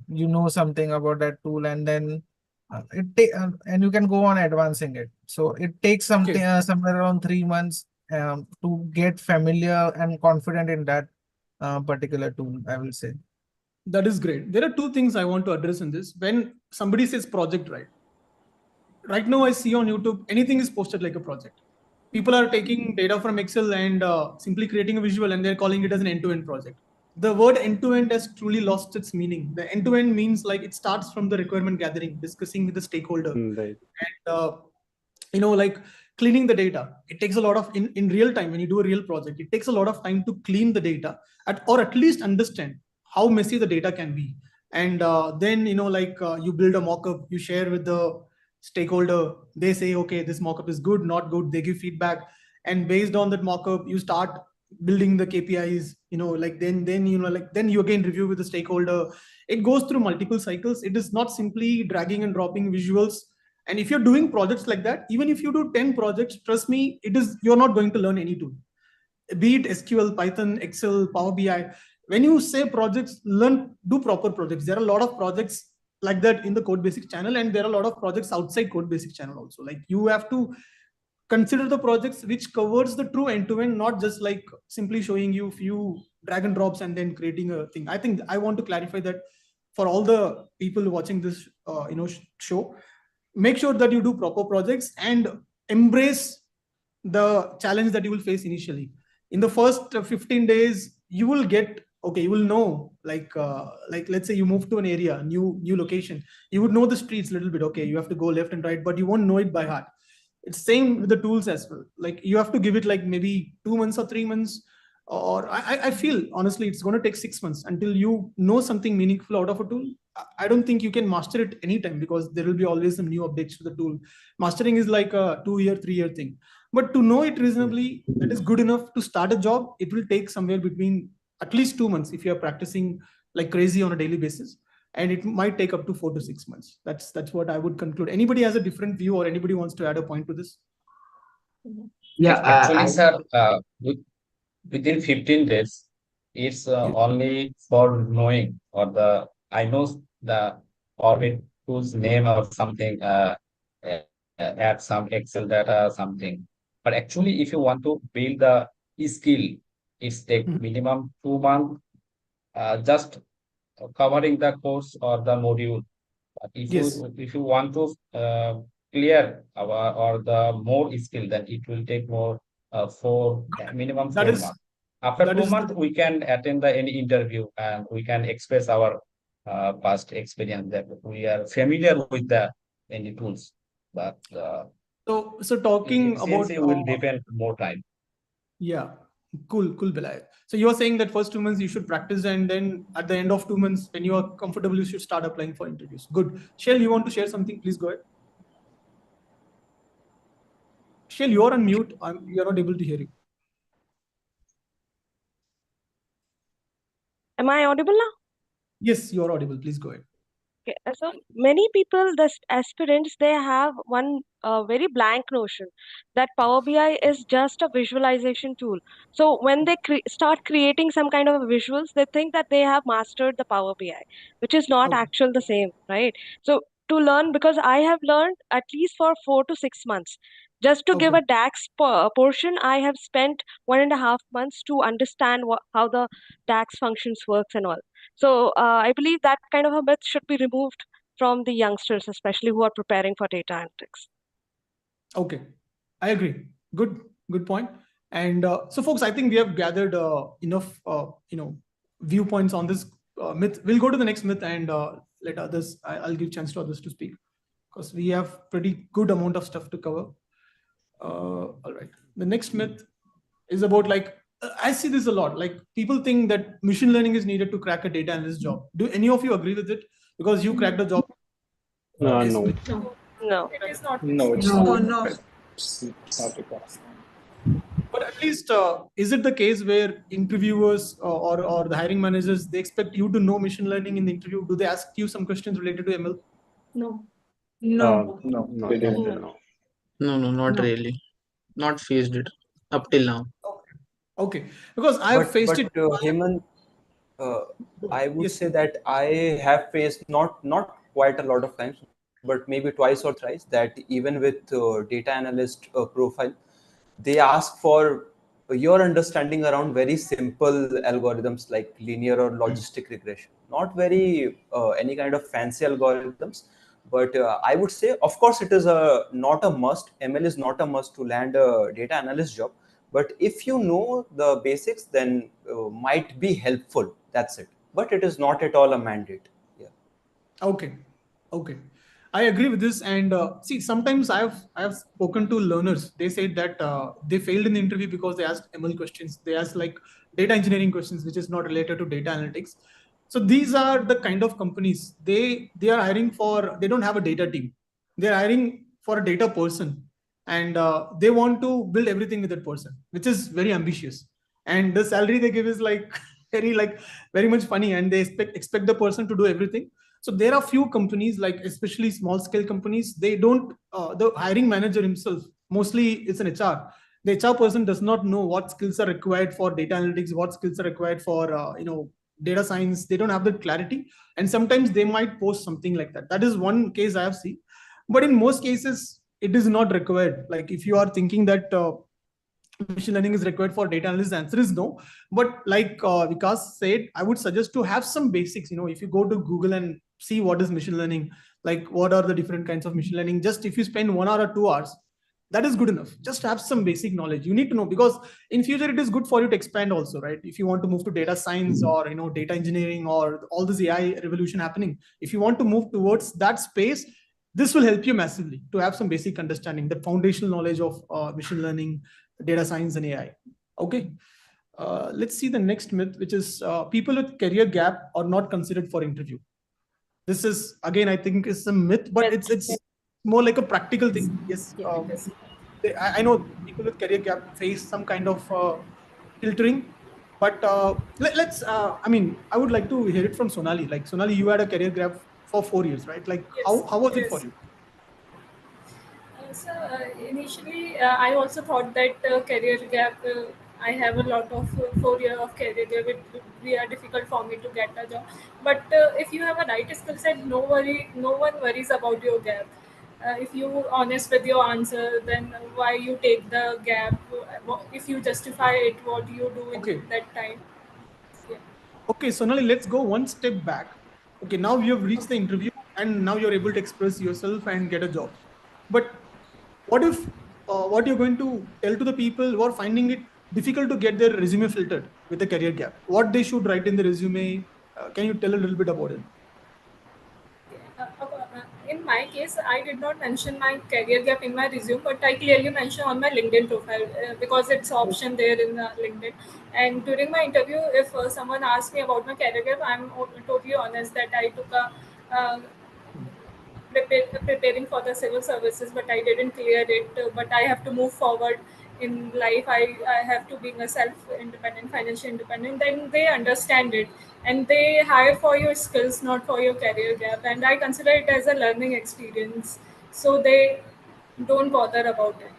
you know something about that tool, and then and you can go on advancing it. So it takes something somewhere around 3 months to get familiar and confident in that particular tool, I will say. That is great. There are two things I want to address in this. When somebody says project, right now I see on YouTube, anything is posted like a project. People are taking data from Excel and simply creating a visual, and they're calling it as an end-to-end project. The word end-to-end has truly lost its meaning. The end-to-end means like it starts from the requirement gathering, discussing with the stakeholder, Right. and like cleaning the data. It takes a lot of, in real time, when you do a real project, it takes a lot of time to clean the data or at least understand how messy the data can be. And then you build a mock-up, you share with the stakeholder, they say, okay, this mock-up is good, not good, they give feedback, and based on that mock-up you start building the KPIs, then you again review with the stakeholder, It goes through multiple cycles. It is not simply dragging and dropping visuals. And if you're doing projects like that, even if you do 10 projects, trust me, you're not going to learn any tool. Be it SQL, Python, Excel, Power BI. When you say projects, do proper projects. There are a lot of projects like that in the Codebasics channel, and there are a lot of projects outside Codebasics channel also. Like, you have to consider the projects which covers the true end-to-end, not just like simply showing you few drag and drops and then creating a thing. I think I want to clarify that for all the people watching this show. Make sure that you do proper projects and embrace the challenge that you will face initially. In the first 15 days, you will you will know, like let's say you move to an area, new location, you would know the streets a little bit. Okay, you have to go left and right, but you won't know it by heart. It's same with the tools as well. Like, you have to give it like maybe 2 months or 3 months, or I feel honestly it's going to take 6 months until you know something meaningful out of a tool. I don't think you can master it anytime, because there will be always some new updates to the tool. Mastering is like a 2-year, 3-year thing. But to know it reasonably, that is good enough to start a job, it will take somewhere between at least 2 months if you are practicing like crazy on a daily basis. And it might take up to 4 to 6 months. That's what I would conclude. Anybody has a different view, or anybody wants to add a point to this? Yeah, actually, sir, within 15 days, it's only for knowing, or I know the orbit tool's name or something, add some Excel data or something. But actually, if you want to build the skill, it's take minimum 2 months, just covering the course or the module. But if you want to clear or the more skill, then it will take more minimum 4 months. After 2 months, we can attend any interview and we can express our past experience that we are familiar with any tools. But so talking about will depend more time. Yeah, cool, Bilal. So you are saying that first 2 months you should practice, and then at the end of 2 months, when you are comfortable, you should start applying for interviews. Good. Shell, you want to share something? Please go ahead. Shell, you are on mute. We are not able to hear you. Am I audible now? Yes, you are audible. Please go ahead. Okay, so many people, the aspirants, they have one very blank notion that Power BI is just a visualization tool. So when they start creating some kind of visuals, they think that they have mastered the Power BI, which is not actually the same, right? So to learn, because I have learned at least for 4 to 6 months. Just to give a DAX portion, I have spent 1.5 months to understand how the DAX functions works and all. So I believe that kind of a myth should be removed from the youngsters, especially who are preparing for data analytics. Okay, I agree. Good point. And so, folks, I think we have gathered enough, viewpoints on this myth. We'll go to the next myth and let others. I'll give chance to others to speak, because we have pretty good amount of stuff to cover. All right. The next myth is about, like, I see this a lot. Like, people think that machine learning is needed to crack a data analyst job. Do any of you agree with it? Because you cracked the job. No. No. It is not. No, it's No, not. no. It's not required. But at least, is it the case where interviewers or the hiring managers, they expect you to know machine learning in the interview? Do they ask you some questions related to ML? No. No. No, they don't. No, not really. Not faced it up till now. Okay, because I have faced it. Hemant, I would say that I have faced not quite a lot of times, but maybe twice or thrice, that even with data analyst profile, they ask for your understanding around very simple algorithms like linear or logistic regression, not very any kind of fancy algorithms. But I would say, of course, it is not a must. ML is not a must to land a data analyst job. But if you know the basics, then might be helpful. That's it. But it is not at all a mandate. Yeah. Okay. I agree with this. And see, sometimes I have spoken to learners. They said that they failed in the interview because they asked ML questions. They asked like data engineering questions, which is not related to data analytics. So these are the kind of companies they are hiring for. They don't have a data team. They're hiring for a data person, and they want to build everything with that person, which is very ambitious. And the salary they give is like very much funny, and they expect the person to do everything. So there are few companies, like especially small scale companies, they don't, the hiring manager himself, mostly it's an HR. The HR person does not know what skills are required for data analytics, what skills are required for, data science. They don't have the clarity. And sometimes they might post something like that. That is one case I have seen. But in most cases, it is not required. Like if you are thinking that machine learning is required for data analysis, the answer is no. But like Vikas said, I would suggest to have some basics. If you go to Google and see what is machine learning, like what are the different kinds of machine learning, just if you spend 1 hour or 2 hours, that is good enough. Just have some basic knowledge. You need to know, because in future it is good for you to expand also, right? If you want to move to data science or data engineering or all this AI revolution happening, if you want to move towards that space, this will help you massively to have some basic understanding, the foundational knowledge of machine learning, data science, and AI. Okay. Let's see the next myth, which is people with career gap are not considered for interview. This is, again, I think is a myth, but it's more like a practical thing. Yes. I know people with career gap face some kind of filtering, but let's, I would like to hear it from Sonali. Like Sonali, you had a career gap for 4 years, right? Like how was it for you? So initially, I also thought that career gap. I have a lot of 4 years of career gap. It would be difficult for me to get a job. But if you have a right skill set, no one worries about your gap. If you honest with your answer, then why you take the gap? If you justify it, what do you do in that time? Yeah. Okay, Sonali, let's go one step back. Okay, now you have reached the interview and now you're able to express yourself and get a job. But what if what you're going to tell to the people who are finding it difficult to get their resume filtered with a career gap? What they should write in the resume? Can you tell a little bit about it? In my case, I did not mention my career gap in my resume, but I clearly mentioned on my LinkedIn profile because it's option there in LinkedIn. And during my interview, if someone asks me about my career gap, I'm totally honest that I took a preparing for the civil services, but I didn't clear it. But I have to move forward in life. I have to be a self-independent, financially independent. Then they understand it and they hire for your skills, not for your career gap. And I consider it as a learning experience. So they don't bother about it.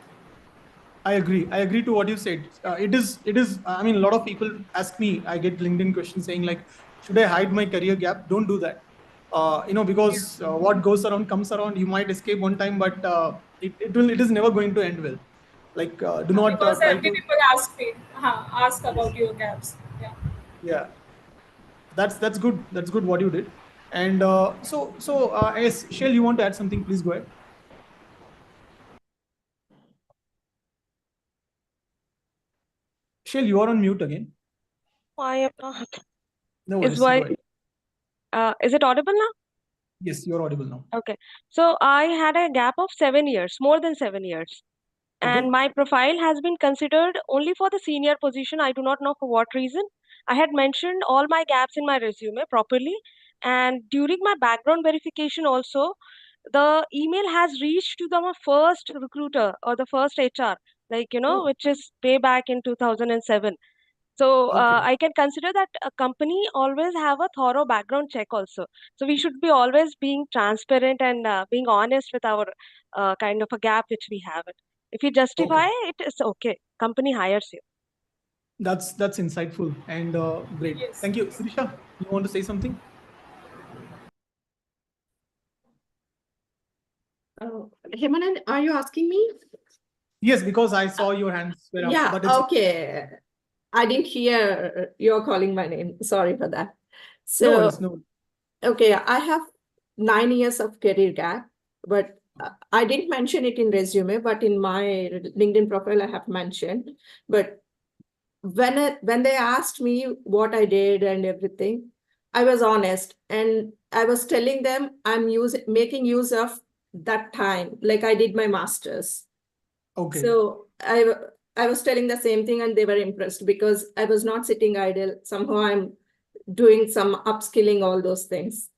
I agree to what you said. It is, I mean, a lot of people ask me, I get LinkedIn questions saying like, should I hide my career gap? Don't do that. Because what goes around comes around. You might escape one time, but it is never going to end well. Like, do not because try every to. people ask about your gaps. Yeah. Yeah, that's good. That's good what you did. And yes, Shell, you want to add something? Please go ahead. Shell, you are on mute again. I am not. No worries. Go ahead. Is it audible now? Yes, you're audible now. Okay. So I had a gap of 7 years, more than 7 years. And my profile has been considered only for the senior position. I do not know for what reason. I had mentioned all my gaps in my resume properly. And during my background verification also, the email has reached to the first recruiter or the first HR, which is way back in 2007. So I can consider that a company always have a thorough background check also. So we should be always being transparent and being honest with our kind of a gap which we have it. If you justify it, it's okay. Company hires you. That's insightful and great. Yes. Thank you. Sirisha, you want to say something? Hemanan, are you asking me? Yes, because I saw your hands were up. Yeah, But it's okay. I didn't hear you're calling my name. Sorry for that. So, no worries, no worries. Okay, I have 9 years of career gap, but I didn't mention it in resume, but in my LinkedIn profile, I have mentioned. But when they asked me what I did and everything, I was honest and I was telling them I'm making use of that time, like I did my master's. Okay. So I was telling the same thing and they were impressed because I was not sitting idle. Somehow I'm doing some upskilling, all those things.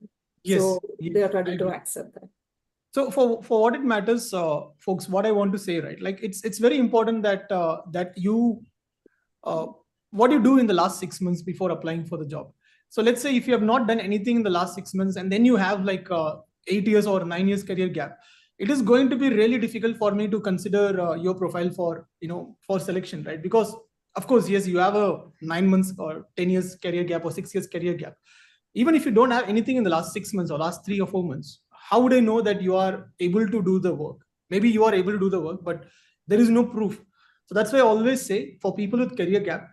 Yes, so yes, they're ready I to agree. accept that. So for what it matters, folks, what I want to say, right? Like it's very important that that you what you do in the last 6 months before applying for the job. So let's say if you have not done anything in the last 6 months and then you have like 8 years or 9 years career gap, it is going to be really difficult for me to consider your profile for, for selection, right? Because of course, yes, you have a 9 months or 10 years career gap or 6 years career gap. Even if you don't have anything in the last 6 months or last 3 or 4 months, how would I know that you are able to do the work? Maybe you are able to do the work, but there is no proof. So that's why I always say for people with career gap,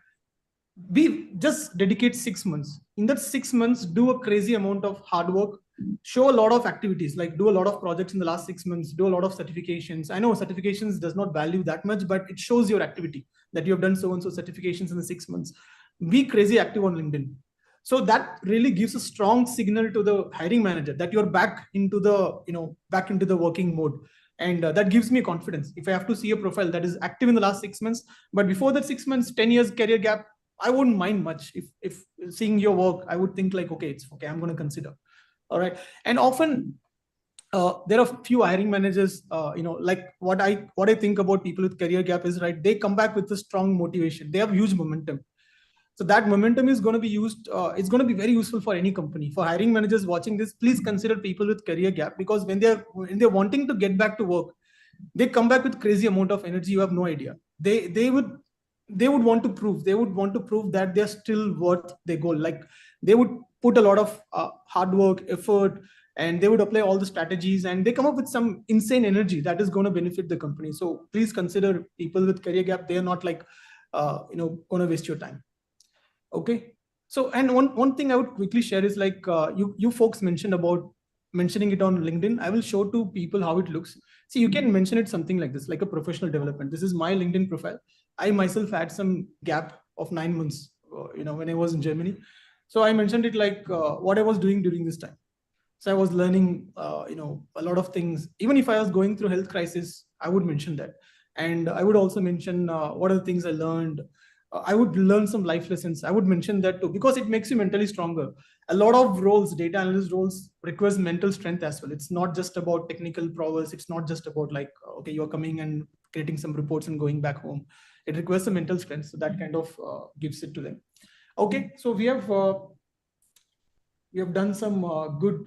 we just dedicate 6 months. In that 6 months, do a crazy amount of hard work, show a lot of activities, like do a lot of projects in the last 6 months, do a lot of certifications. I know certifications does not value that much, but it shows your activity that you have done so and so certifications in the 6 months. Be crazy active on LinkedIn. So that really gives a strong signal to the hiring manager that you're back into the working mode. And that gives me confidence. If I have to see a profile that is active in the last 6 months, but before that 6 months, 10 years career gap, I wouldn't mind much. If seeing your work, I would think like, okay, it's okay, I'm going to consider. All right. And often there are few hiring managers, like what I think about people with career gap is, right, they come back with a strong motivation. They have huge momentum. So that momentum is going to be used. It's going to be very useful for any company. For hiring managers watching this, please consider people with career gap, because when they're wanting to get back to work, they come back with crazy amount of energy. You have no idea. They would want to prove. They would want to prove that they're still worth their goal. Like they would put a lot of hard work, effort, and they would apply all the strategies, and they come up with some insane energy that is going to benefit the company. So please consider people with career gap. They are not like going to waste your time. Okay. So, and one thing I would quickly share is like you folks mentioned about mentioning it on LinkedIn. I will show to people how it looks. See, you can mention it something like this, like a professional development. This is my LinkedIn profile. I myself had some gap of 9 months, when I was in Germany. So I mentioned it like what I was doing during this time. So I was learning, a lot of things. Even if I was going through health crisis, I would mention that. And I would also mention what are the things I learned. I would learn some life lessons. I would mention that too, because it makes you mentally stronger. A lot of roles, data analyst roles, requires mental strength as well. It's not just about technical prowess. It's not just about like, okay, you're coming and creating some reports and going back home. It requires some mental strength. So that kind of gives it to them. Okay, so we have done some good,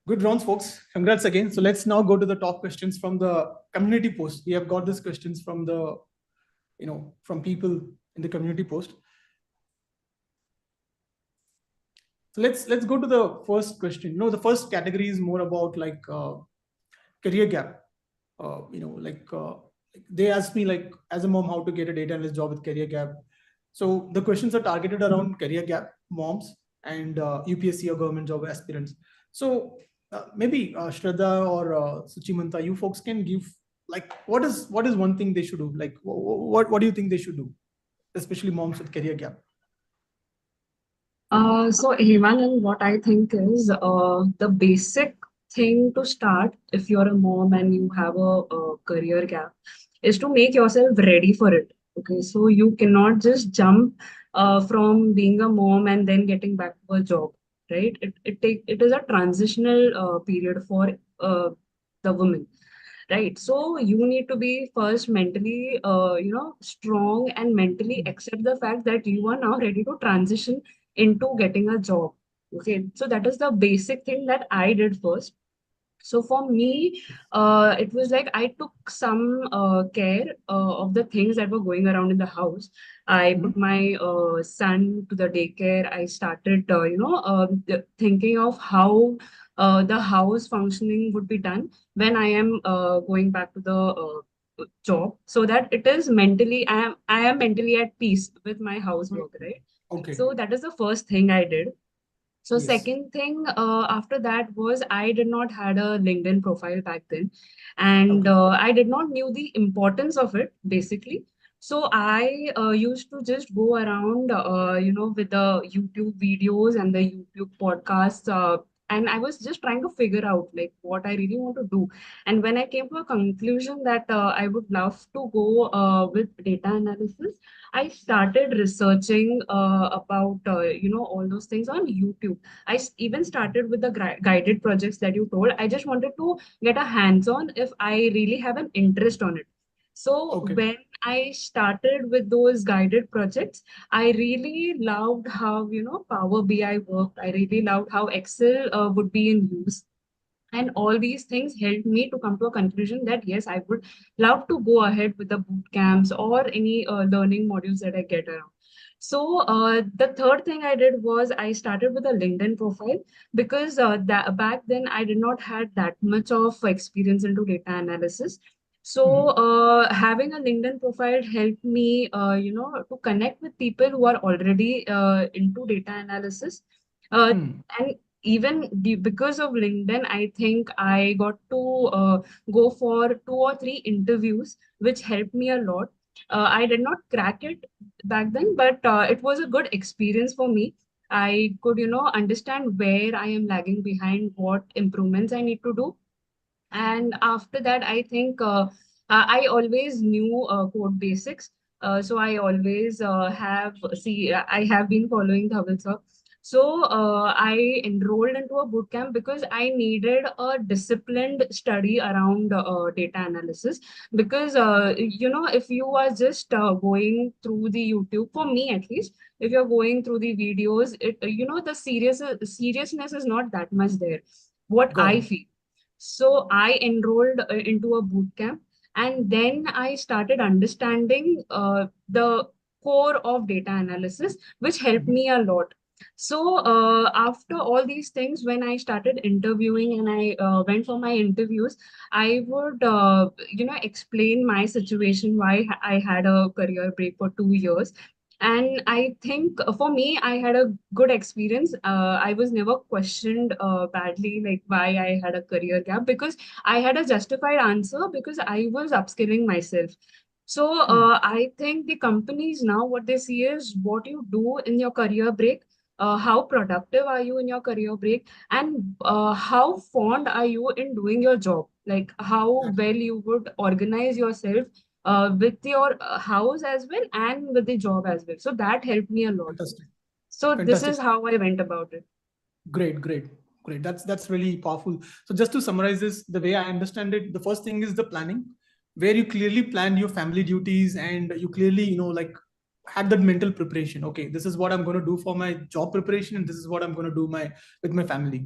good rounds, folks. Congrats again. So let's now go to the top questions from the community post. We have got these questions from the, from people in the community post. So let's go to the first question. The first category is more about like career gap. They asked me like as a mom how to get a data analyst job with career gap. So the questions are targeted around career gap, moms, and UPSC or government job aspirants. So maybe Shraddha or Suchimanta, you folks can give like what is one thing they should do? Like what do you think they should do, especially moms with career gap? So Hemanand, what I think is the basic thing to start if you're a mom and you have a career gap is to make yourself ready for it. Okay, so you cannot just jump from being a mom and then getting back to a job, right? It is a transitional period for the woman, right? So you need to be first mentally strong and mentally accept the fact that you are now ready to transition into getting a job. Okay, so that is the basic thing that I did first. So for me, it was like I took some care of the things that were going around in the house. I put my son to the daycare. I started, thinking of how the house functioning would be done when I am going back to the job, so that it is mentally, I am mentally at peace with my housework, right? Okay. So that is the first thing I did. So Yes. second thing after that was I did not had a LinkedIn profile back then, and I did not knew the importance of it basically. So I used to just go around, with the YouTube videos and the YouTube podcasts, and I was just trying to figure out like what I really want to do. And when I came to a conclusion that I would love to go with data analysis, I started researching about all those things on YouTube. Even started with the guided projects that you told. I just wanted to get a hands-on if I really have an interest on it. So when I started with those guided projects, I really loved how, Power BI worked. I really loved how Excel would be in use. And all these things helped me to come to a conclusion that yes, I would love to go ahead with the boot camps or any learning modules that I get around. So the third thing I did was I started with a LinkedIn profile because back then I did not had that much of experience into data analysis. So having a LinkedIn profile helped me, to connect with people who are already into data analysis. And even because of LinkedIn, I think I got to go for 2 or 3 interviews, which helped me a lot. I did not crack it back then, but it was a good experience for me. I could, understand where I am lagging behind, what improvements I need to do. And after that, I think I always knew code basics. So I always I have been following Dhaval sir. So I enrolled into a bootcamp because I needed a disciplined study around data analysis. Because, if you are just going through the YouTube, for me at least, if you're going through the videos, the seriousness is not that much there. What I feel. So I enrolled into a boot camp, and then I started understanding the core of data analysis, which helped me a lot. So after all these things, when I started interviewing and I went for my interviews, I would explain my situation, why I had a career break for 2 years. And I think for me, I had a good experience. I was never questioned badly, like why I had a career gap, because I had a justified answer because I was upskilling myself. So I think the companies now, what they see is what you do in your career break, how productive are you in your career break, and how fond are you in doing your job, like how well you would organize yourself with your house as well and with the job as well. So that helped me a lot. Fantastic. So this Fantastic. is how I went about it. Great. That's really powerful. So just to summarize this, the way I understand it, the first thing is the planning, where you clearly plan your family duties and you clearly, had that mental preparation. Okay, this is what I'm going to do for my job preparation, and this is what I'm going to do with my family.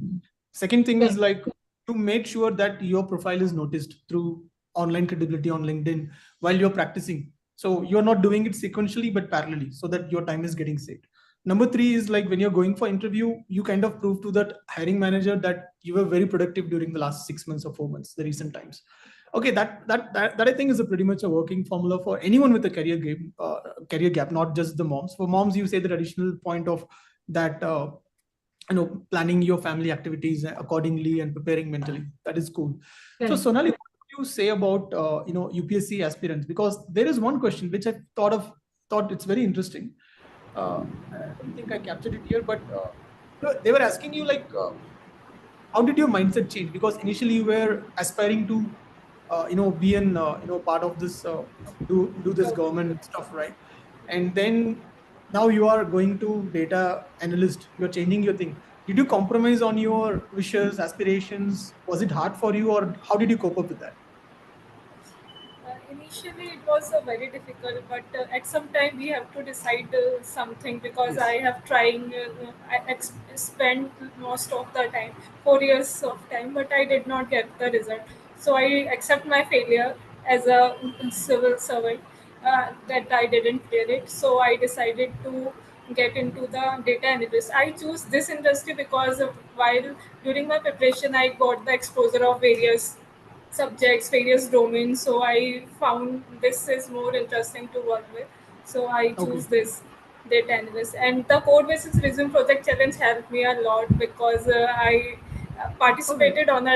Second thing is like to make sure that your profile is noticed through online credibility on LinkedIn while you're practicing. So you're not doing it sequentially but parallelly, so that your time is getting saved. Number 3 is like when you're going for interview, you kind of prove to that hiring manager that you were very productive during the last 6 months or 4 months, the recent times. Okay, that I think is a pretty much a working formula for anyone with a career gap, not just the moms. For moms, you say the additional point of that, planning your family activities accordingly and preparing mentally. That is cool. So Sonali, what do you say about UPSC aspirants? Because there is one question which I thought it's very interesting. I don't think I captured it here, but they were asking you like, how did your mindset change? Because initially you were aspiring to, be in, part of this, do this government stuff, right? And then now you are going to data analyst. You're changing your thing. Did you compromise on your wishes, aspirations? Was it hard for you, or how did you cope up with that? Initially, it was very difficult, but at some time we have to decide something, because I have trying. Spent most of the time, 4 years of time, but I did not get the result. So I accept my failure as a civil servant, that I didn't clear it. So I decided to get into the data analyst. I choose this industry because while during my preparation, I got the exposure of various subjects, various domains. So I found this is more interesting to work with. So I choose this data analyst. And the Codebasics Resume Project Challenge helped me a lot, because I participated on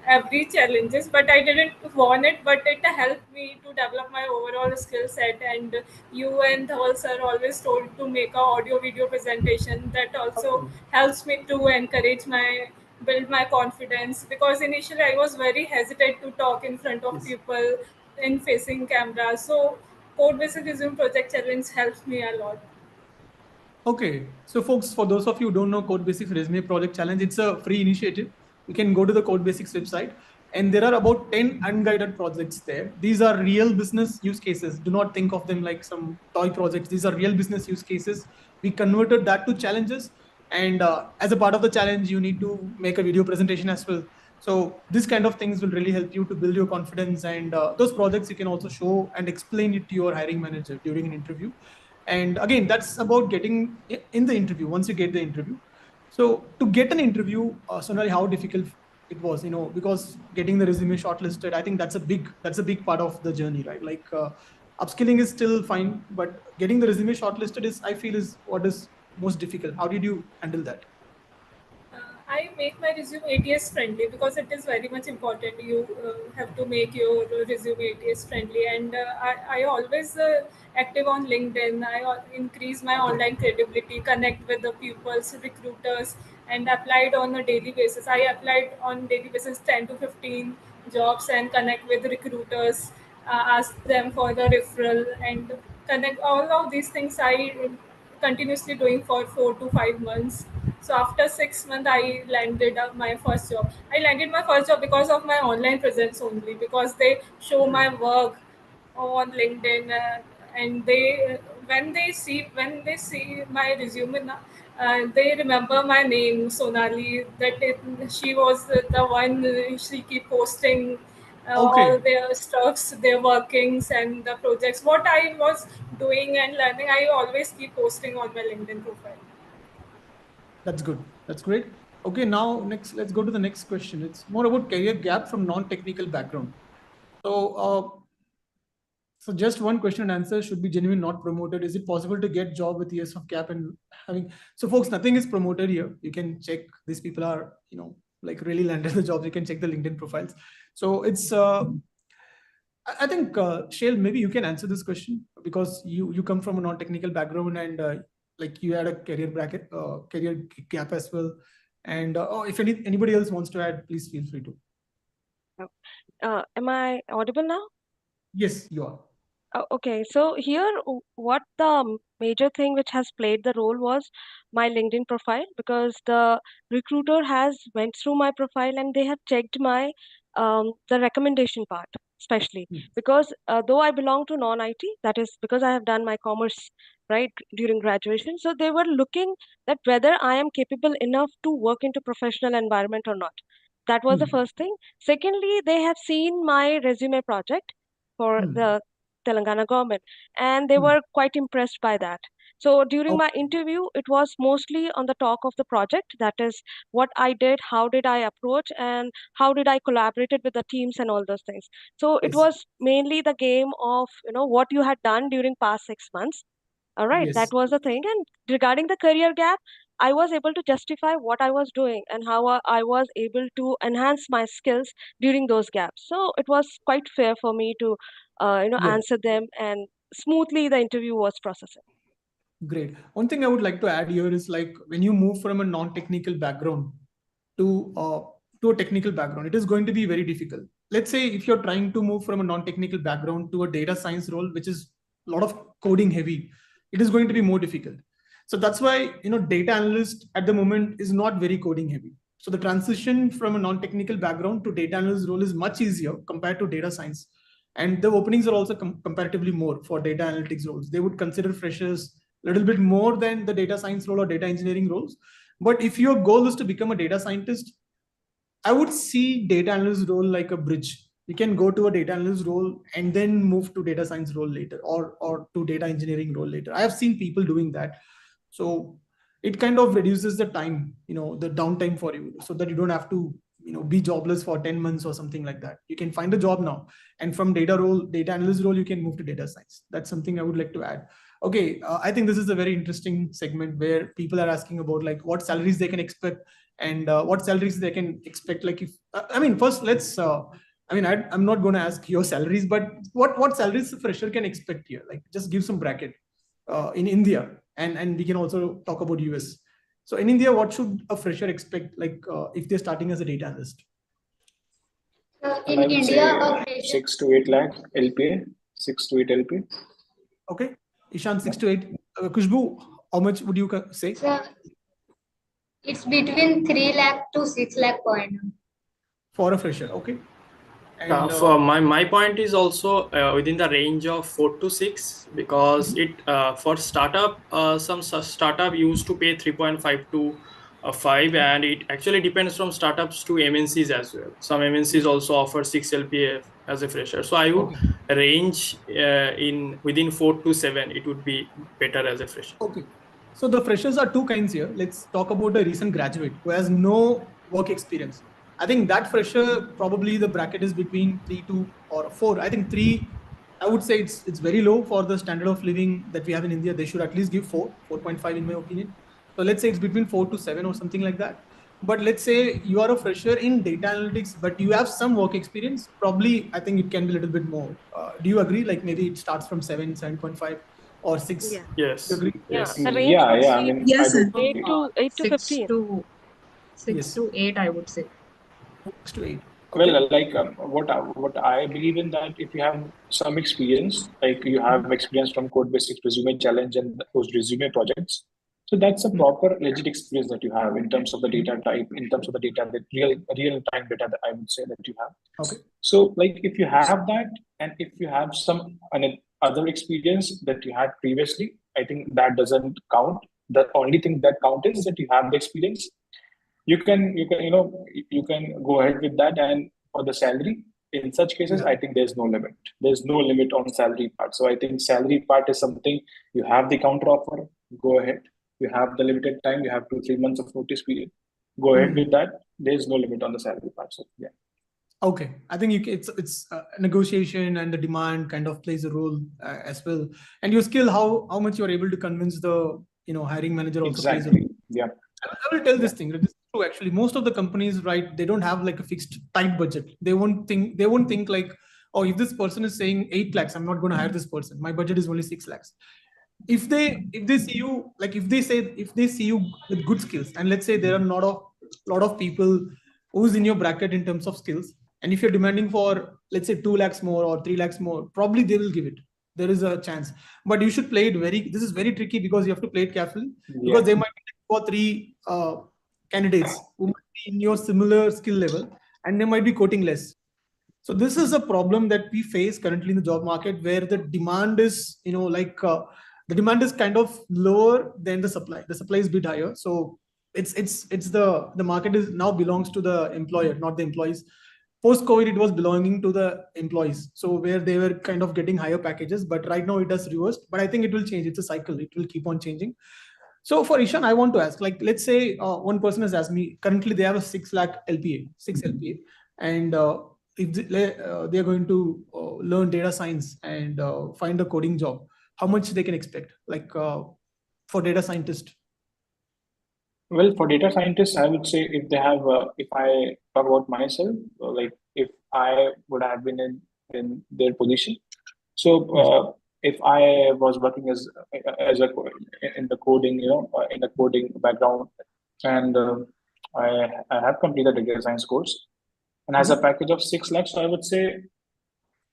every challenges, but I didn't won it. But it helped me to develop my overall skill set. And you and Dhawal sir always told to make a audio video presentation. That also helps me to encourage my build my confidence, because initially I was very hesitant to talk in front of people in facing camera. So Code Basic Resume Project Challenge helps me a lot. Okay, so folks, for those of you who don't know Code Basics Resume Project Challenge, it's a free initiative. You can go to the Code Basics website and there are about 10 unguided projects there. These are real business use cases. Do not think of them like some toy projects. These are real business use cases. We converted that to challenges, and as a part of the challenge, you need to make a video presentation as well. So this kind of things will really help you to build your confidence, and those projects you can also show and explain it to your hiring manager during an interview. And again, that's about getting in the interview. Once you get the interview, so to get an interview, Sonali, how difficult it was, because getting the resume shortlisted, I think that's a big part of the journey, right? Like upskilling is still fine, but getting the resume shortlisted is, I feel, is what is most difficult. How did you handle that? I make my resume ATS friendly because it is very much important. You have to make your resume ATS friendly, and I always active on LinkedIn. I increase my online credibility, connect with the pupils, recruiters, and applied on a daily basis. I applied on daily basis 10 to 15 jobs and connect with recruiters, ask them for the referral, and connect all of these things. I continuously doing for 4 to 5 months. So after 6 months, I landed up my first job. I landed my first job because of my online presence only, because they show my work on LinkedIn, and they when they see my resume, they remember my name, Sonali. She was the one. She keep posting all Okay, their stuffs, their workings, and the projects. What I was doing and learning, I always keep posting on my LinkedIn profile. that's good. That's great. Okay, now let's go to the next question. It's more about career gap from non-technical background. So just one question and answer: should be genuine, not promoted. Is it possible to get job with years of gap and having? So folks, nothing is promoted here. You can check. These people are, like really landed the jobs. You can check the LinkedIn profiles. So it's. I think Shail, maybe you can answer this question because you come from a non-technical background, and like you had a career gap as well. And if anybody else wants to add, please feel free to. Am I audible now? Yes, you are. Okay, so here, what the major thing which has played the role was my LinkedIn profile, because the recruiter has went through my profile and they have checked my the recommendation part, especially because though I belong to non-IT, that is because I have done my commerce right during graduation, so they were looking that whether I am capable enough to work into professional environment or not. That was the first thing. Secondly, they have seen my resume project for the Telangana government, and they were quite impressed by that. So during my interview, it was mostly on the talk of the project, that is what I did, how did I approach, and how did I collaborated with the teams and all those things. So it was mainly the game of what you had done during past 6 months. All right, that was the thing. And regarding the career gap, I was able to justify what I was doing and how I was able to enhance my skills during those gaps. So it was quite fair for me to, answer them, and smoothly the interview was processing. Great. One thing I would like to add here is, like, when you move from a non-technical background to a technical background, it is going to be very difficult. Let's say if you're trying to move from a non-technical background to a data science role, which is a lot of coding heavy, it is going to be more difficult. So that's why, data analyst at the moment is not very coding heavy. So the transition from a non-technical background to data analyst role is much easier compared to data science. And the openings are also comparatively more for data analytics roles. They would consider freshers a little bit more than the data science role or data engineering roles. But if your goal is to become a data scientist, I would see data analyst role like a bridge. You can go to a data analyst role and then move to data science role later, or to data engineering role later. I have seen people doing that. So it kind of reduces the time, the downtime for you, so that you don't have to, be jobless for 10 months or something like that. You can find a job now. And from data analyst role, you can move to data science. That's something I would like to add. Okay, I think this is a very interesting segment where people are asking about, like, what salaries they can expect, and what salaries they can expect. Like, if first let's I'm not going to ask your salaries, but what salaries a fresher can expect here. Like, just give some bracket in India, and we can also talk about US. So in India, what should a fresher expect, like, if they're starting as a data analyst? In I would India, say a fresher, 6 to 8 lakh LPA, 6 to 8 LPA. Okay, Ishan, 6 to 8. Kushbu, how much would you say? it's between 3 lakh to 6 lakh per annum. For a fresher, okay. And For my point is also within the range of 4 to 6, because it for startup, some startup used to pay 3.5 to 5, and it actually depends from startups to MNCs as well. Some MNCs also offer 6 LPA as a fresher. So I would range in within 4 to 7. It would be better as a fresher. Okay. So the freshers are two kinds here. Let's talk about a recent graduate who has no work experience. I think that fresher, probably the bracket is between 3 to or 4. I think 3, I would say it's very low for the standard of living that we have in India. They should at least give 4, 4.5 in my opinion. So let's say it's between 4 to 7 or something like that. But let's say you are a fresher in data analytics, but you have some work experience. Probably, I think it can be a little bit more. Do you agree? Like maybe it starts from 7, 7.5 or 6. Yeah. Yes. You agree? Yes. The range Yeah, would yeah. I be mean, Yes, sir. 8 to 6 15. to 6 to 8, I would say. 6 to 8. Well, like what I believe in, that if you have some experience, like you have experience from Codebasics Resume Challenge and those resume projects, so that's a proper legit experience that you have in terms of the data type, in terms of the data, the real time data that I would say that you have. Okay. So, like if you have that, and if you have some other experience that you had previously, I think that doesn't count. The only thing that counts is that you have the experience. You can you can go ahead with that. And for the salary, in such cases, I think there's no limit. There's no limit on salary part. So I think salary part is something you have the counter offer, go ahead. You have the limited time, you have 2-3 months of notice period, go ahead with that. There's no limit on the salary part. So yeah. Okay, I think it's negotiation and the demand kind of plays a role as well, and your skill, how much you're able to convince the hiring manager also plays a role. Yeah. I will tell this thing. This is true actually. Most of the companies, right, they don't have like a fixed tight budget. They won't think like, oh, if this person is saying 8 lakhs, I'm not going to hire this person. My budget is only 6 lakhs. If they see you, like if they see you with good skills, and let's say there are lot of people who's in your bracket in terms of skills, and if you're demanding for, let's say, 2 lakhs more or 3 lakhs more, probably they will give it. There is a chance, but you should play it this is very tricky, because you have to play it carefully, because there might be 2 or 3 candidates who might be in your similar skill level, and they might be quoting less. So this is a problem that we face currently in the job market, where the demand is, the demand is kind of lower than the supply. The supply is a bit higher. So it's the market is now belongs to the employer, not the employees. Post-COVID, it was belonging to the employees. So where they were kind of getting higher packages, but right now it has reversed. But I think it will change. It's a cycle. It will keep on changing. So for Ishan, I want to ask, like, let's say one person has asked me, currently they have a 6 lakh LPA, 6 LPA, and if they are going to learn data science and find a coding job, how much they can expect, like for data scientist? Well, for data scientists, I would say if they have, if I talk about myself, like if I would have been in their position, so if I was working as a in the coding, in the coding background, and I have completed the data science course, and has a package of 6 lakhs, so I would say,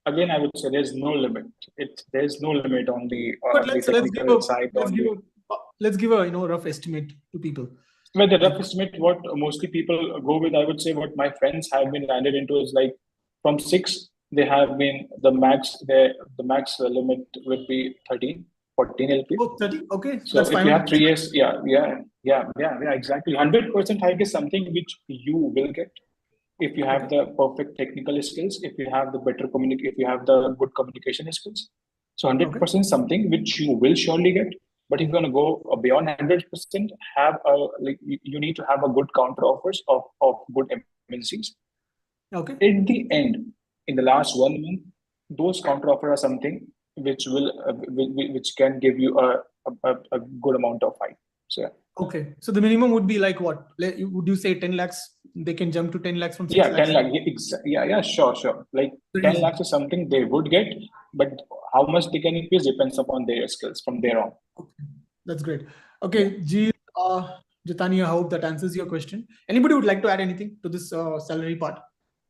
again, I would say there's no limit. There's no limit on the technical side. Let's give a rough estimate to people. Well, the rough estimate, what mostly people go with, I would say, what my friends have been landed into is like from 6, they have been the max limit would be 13, 14 LP. Oh, 30. Okay. So if you have 3 years, exactly. 100% hike is something which you will get if you have the perfect technical skills, if you have the if you have the good communication skills. So 100% something which you will surely get. But if you're going to go beyond 100%, you need to have a good counter offers of good MNCs. Okay. In the end, in the last 1 month, those counter offers are something which which can give you a good amount of hike. So yeah. Okay. So the minimum would be like what? Would you say 10 lakhs? They can jump to 10 lakhs from 6 lakhs? 10 lakhs. Yeah, sure. Like 10 lakhs is something they would get, but how much they can increase depends upon their skills from there on. Okay. That's great. Okay, G, Jitani, I hope that answers your question. Anybody would like to add anything to this salary part?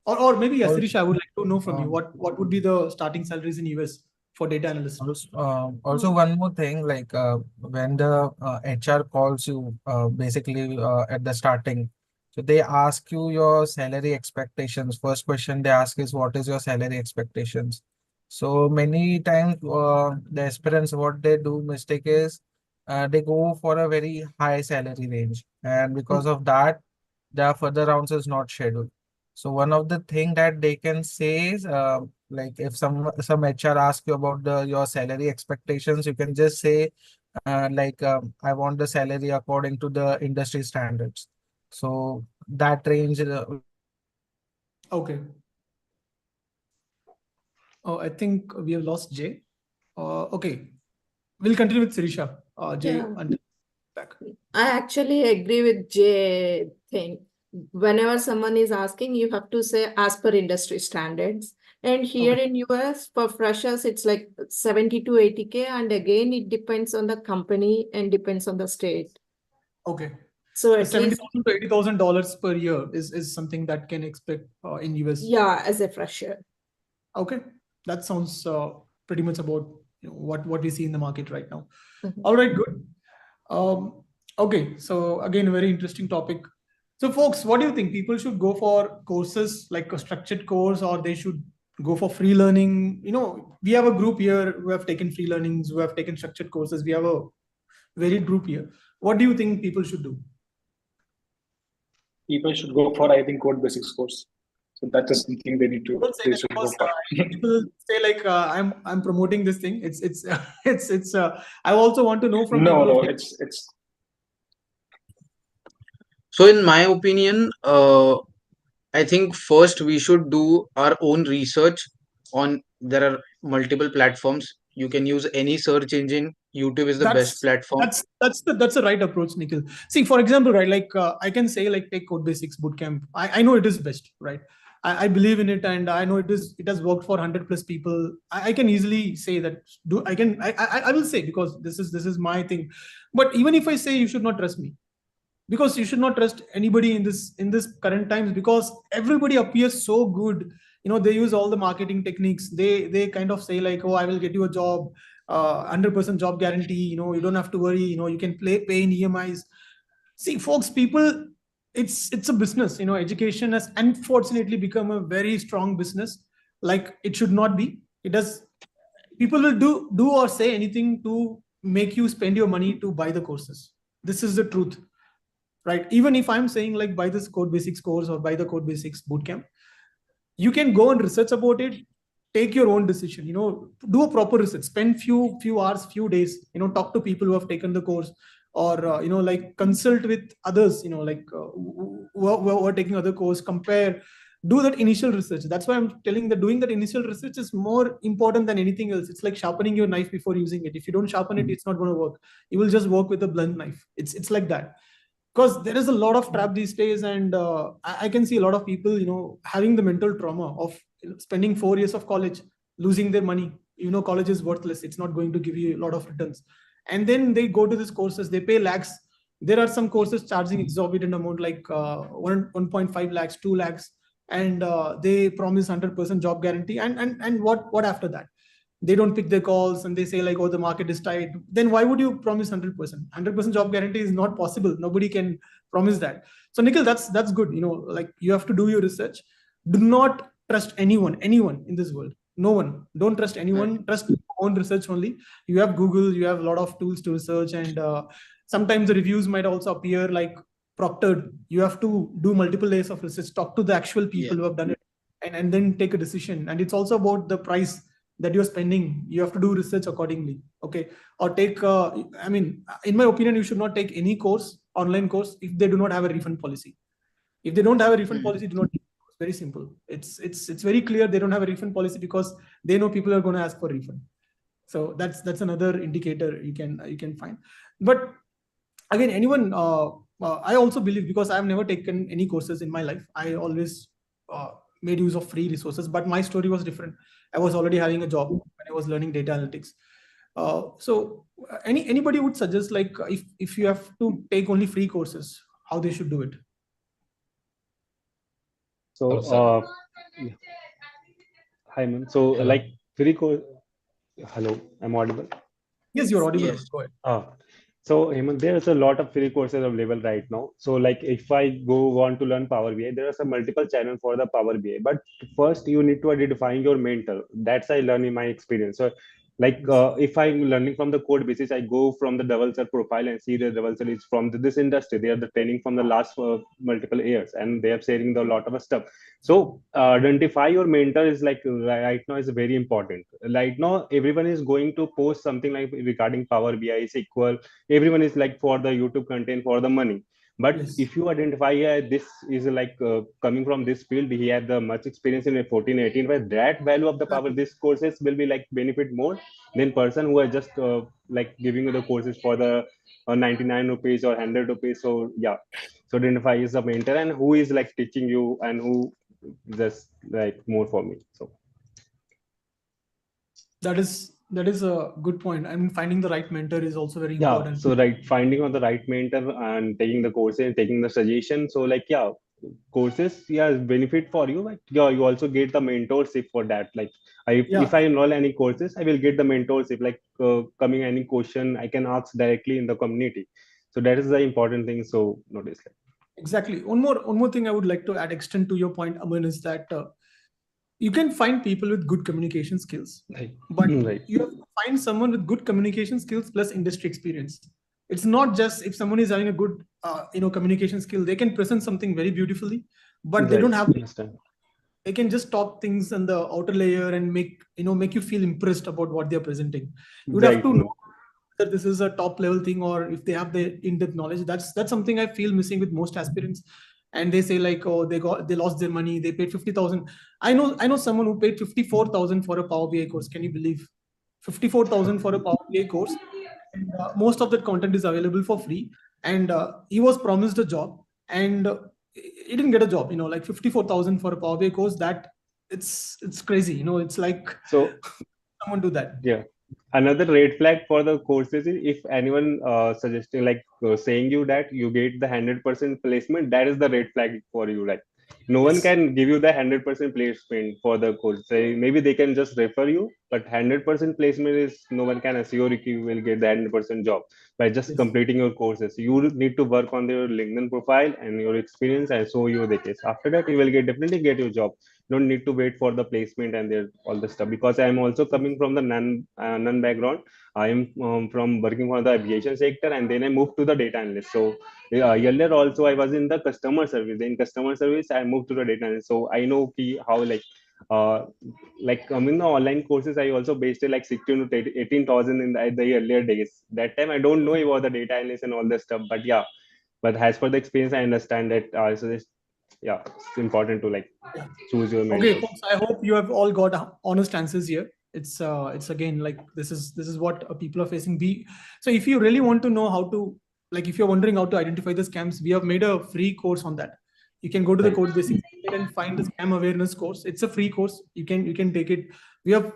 Or maybe Asirish, I would like to know from you, what would be the starting salaries in US for data analysts? Also, one more thing, like when the HR calls you basically at the starting, So they ask you your salary expectations. First question they ask is what is your salary expectations? So many times the aspirants what they do mistake is they go for a very high salary range, and because of that their further rounds is not scheduled. So one of the thing that they can say is like if some HR ask you about your salary expectations, you can just say I want the salary according to the industry standards. So that range. Okay. Oh, I think we have lost Jay. Okay, we'll continue with Sirisha. Jay, Yeah. until back. I actually agree with Jay thing. Whenever someone is asking, you have to say as per industry standards. And here Okay. in US, for freshers, it's like 70 to 80K. And again, it depends on the company and depends on the state. Okay. So at least, $70,000 to $80,000 per year is something that can expect in US. yeah, as a fresher. Okay, that sounds pretty much about what we see in the market right now. Mhm. All right, good. Okay, so again, a very interesting topic. So, folks, what do you think? People should go for courses like a structured course, or they should go for free learning? We have a group here who have taken free learnings, who have taken structured courses. We have a varied group here. What do you think people should do? People should go for, I think, Codebasics course. So that is something Don't say they that should go because for. people say like I'm promoting this thing. It's it's. I also want to know from No, people. no, Of it's. So in my opinion, I think first we should do our own research on there are multiple platforms. You can use any search engine. YouTube is the best that's platform. that's the right approach, Nikhil. See, for example, right, like I can say like take Codebasics bootcamp. I know it is best, right? I believe in it, and I know it has worked for 100 plus people. I can easily say that I will say because this is my thing. But even if I say you should not trust me, because you should not trust anybody in this current times, because everybody appears so good. They use all the marketing techniques. They kind of say like, oh, I will get you a job, 100% job guarantee. You don't have to worry. You can pay in EMIs. See, folks, people, it's a business. Education has unfortunately become a very strong business. Like it should not be. It does. People will do or say anything to make you spend your money to buy the courses. This is the truth, right? Even if I'm saying like buy this Codebasics course or buy the Codebasics bootcamp, you can go and research about it, take your own decision. Do a proper research, spend few hours, few days. Talk to people who have taken the course, or like consult with others. Like who are taking other course. Compare, do that initial research. That's why I'm telling that doing that initial research is more important than anything else. It's like sharpening your knife before using it. If you don't sharpen it, it's not going to work. You will just work with a blunt knife. It's like that, because there is a lot of trap these days, and I can see a lot of people having the mental trauma of spending 4 years of college, losing their money. College is worthless. It's not going to give you a lot of returns, and then they go to these courses, they pay lakhs. There are some courses charging exorbitant amount, like 1.5 lakhs, 2 lakhs, and they promise 100% job guarantee, and what after that? They don't pick their calls, and they say like, oh, the market is tight. Then why would you promise 100% job guarantee? Is not possible. Nobody can promise that. So, Nikhil, that's good. Like you have to do your research. Do not trust anyone in this world. No one. Don't trust anyone. Trust your own research only. You have Google, you have a lot of tools to research, and sometimes the reviews might also appear like proctored. You have to do multiple layers of research, talk to the actual people who have done it, and then take a decision. And it's also about the price that you're spending. You have to do research accordingly. Okay. Or take in my opinion, you should not take any online course, if they do not have a refund policy. If they don't have a refund policy, do not take it. It's very simple. It's very clear they don't have a refund policy, because they know people are going to ask for refund. So that's another indicator you can find. But again, anyone, I also believe, because I've never taken any courses in my life. I always made use of free resources, but my story was different. I was already having a job when I was learning data analytics. Anybody would suggest, like, if you have to take only free courses, how they should do it? So, yeah. Hi, man. So, Hello. like free course. Hello, I'm audible. Yes, you're audible. Yes. Go ahead. So, Hemant, there's a lot of free courses available right now. So, like if I want to learn Power BI, there are some multiple channels for the Power BI. But first, you need to identify your mentor. That's I learn in my experience. So, like if I'm learning from the code basis, I go from the developer profile and see the developer is from this industry. They are the training from the last multiple years, and they are sharing the lot of stuff. So, identify your mentor is like right now is very important. Right now, everyone is going to post something like regarding Power BI, SQL. Everyone is like for the YouTube content for the money. But Yes. if you identify this is like coming from this field, he had the much experience in 14 18, where that value of the power this courses will be like benefit more than person who are just like giving you the courses for the 99 rupees or 100 rupees. So yeah, so identify is the mentor and who is like teaching you and who just like more for me. So that is a good point. I mean, finding the right mentor is also very yeah, important. so right, finding on the right mentor and taking the courses, taking the suggestion. So like yeah, courses yeah benefit for you, but yeah, you also get the mentorship for that. Like Yeah, if I enroll any courses, I will get the mentorship. Like coming any question, I can ask directly in the community. So that is the important thing. So notice that. exactly. One more thing I would like to add, extend to your point, Aman, is that you can find people with good communication skills, Right. but Right. you have to find someone with good communication skills plus industry experience. It's not just if someone is having a good communication skill, they can present something very beautifully, but they don't Right. have, Understand. they can just talk things on the outer layer and make you feel impressed about what they're presenting. You would have Right. to know that this is a top level thing, or if they have the in-depth knowledge. That's something I feel missing with most aspirants. And they say like, oh, they lost their money, they paid 50,000. I know someone who paid 54,000 for a Power BI course. Can you believe 54,000 for a Power BI course? And most of that content is available for free. And he was promised a job, and he didn't get a job. Like 54,000 for a Power BI course. That it's crazy. It's like So someone do that. yeah, another red flag for the courses is if anyone suggesting like saying you that you get the 100% placement, that is the red flag for you. Like no one Yes. can give you the 100% placement for the course. Say maybe they can just refer you, but 100% placement is no one can assure you will get the 100% job by just Yes. completing your courses. You need to work on your LinkedIn profile and your experience and show you the case. After that, you will definitely get your job. Don't need to wait for the placement and all the stuff, because I'm also coming from the non background. I am from working for the aviation sector, and then I moved to the data analyst. So earlier also I was in the customer service. In customer service I moved to the data analyst, so I know how uh, like in the online courses I also based it like 16 to 18,000 in the earlier days. That time I don't know about the data analyst and all this stuff, but yeah, but as per the experience I understand that yeah, it's important to like Yeah. choose your Okay, mentors. folks, I hope you have all got honest answers here. It's again like this is what people are facing. So if you really want to know how to, like if you're wondering how to identify the scams, we have made a free course on that. You can go to the Right. Codebasics and find the scam awareness course. It's a free course. You can take it. We have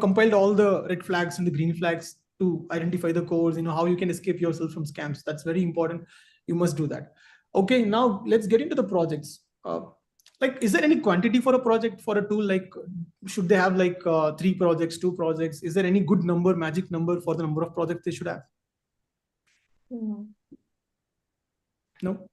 compiled all the red flags and the green flags to identify the codes. How you can escape yourself from scams. That's very important. You must do that. Okay, now let's get into the projects. Like, is there any quantity for a project for a tool? Like, should they have like 3 projects, 2 projects? Is there any good number, magic number for the number of projects they should have? No.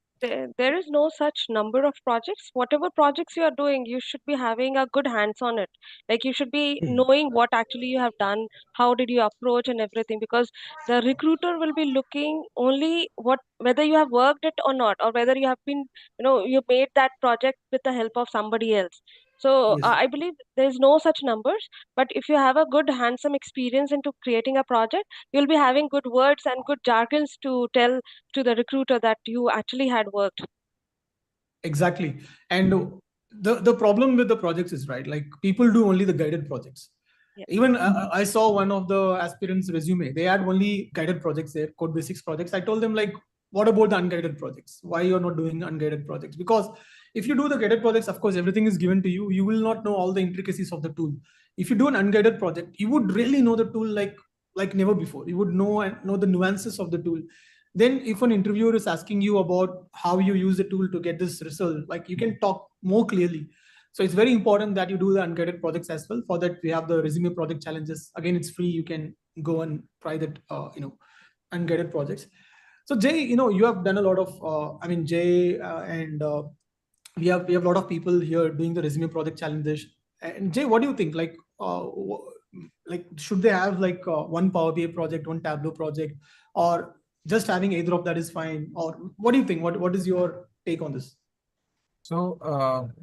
There is no such number of projects. Whatever projects you are doing, you should be having a good hands on it. Like you should be knowing what actually you have done, how did you approach and everything, because the recruiter will be looking only whether you have worked it or not, or whether you have been, you made that project with the help of somebody else. So Yes. I believe there is no such numbers, but if you have a good handsome experience into creating a project, you'll be having good words and good jargons to tell to the recruiter that you actually had worked. Exactly. And the problem with the projects is, right, like people do only the guided projects. Yeah. Even I saw one of the aspirants resume, they had only guided projects there, Codebasics projects. I told them, like, what about the unguided projects? Why you're not doing unguided projects? Because if you do the guided projects, of course everything is given to you, you will not know all the intricacies of the tool. If you do an unguided project, you would really know the tool like never before. You would know the nuances of the tool. Then if an interviewer is asking you about how you use the tool to get this result, like, you can talk more clearly. So it's very important that you do the unguided projects as well. For that, we have the resume project challenges. Again, it's free. You can go and try that, unguided projects. So Jay, you have done a lot of, Jay and we have a lot of people here doing the resume project challenges. And Jay, what do you think? Like should they have like one Power BI project, one Tableau project, or just having either of that is fine? Or what do you think? What is your take on this? So,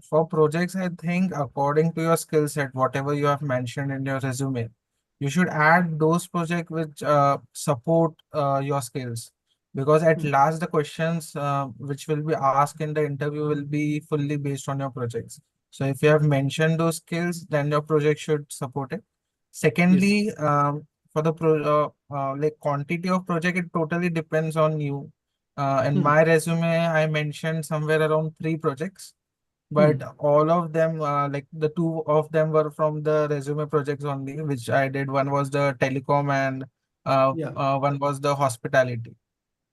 for projects, I think according to your skill set, whatever you have mentioned in your resume, you should add those projects which support your skills. Because at last, the questions which will be asked in the interview will be fully based on your projects. So, if you have mentioned those skills, then your project should support it. Secondly, for the like quantity of project, it totally depends on you. In my resume, I mentioned somewhere around 3 projects, but all of them, like the 2 of them were from the resume projects only, which I did. One was the telecom and one was the hospitality.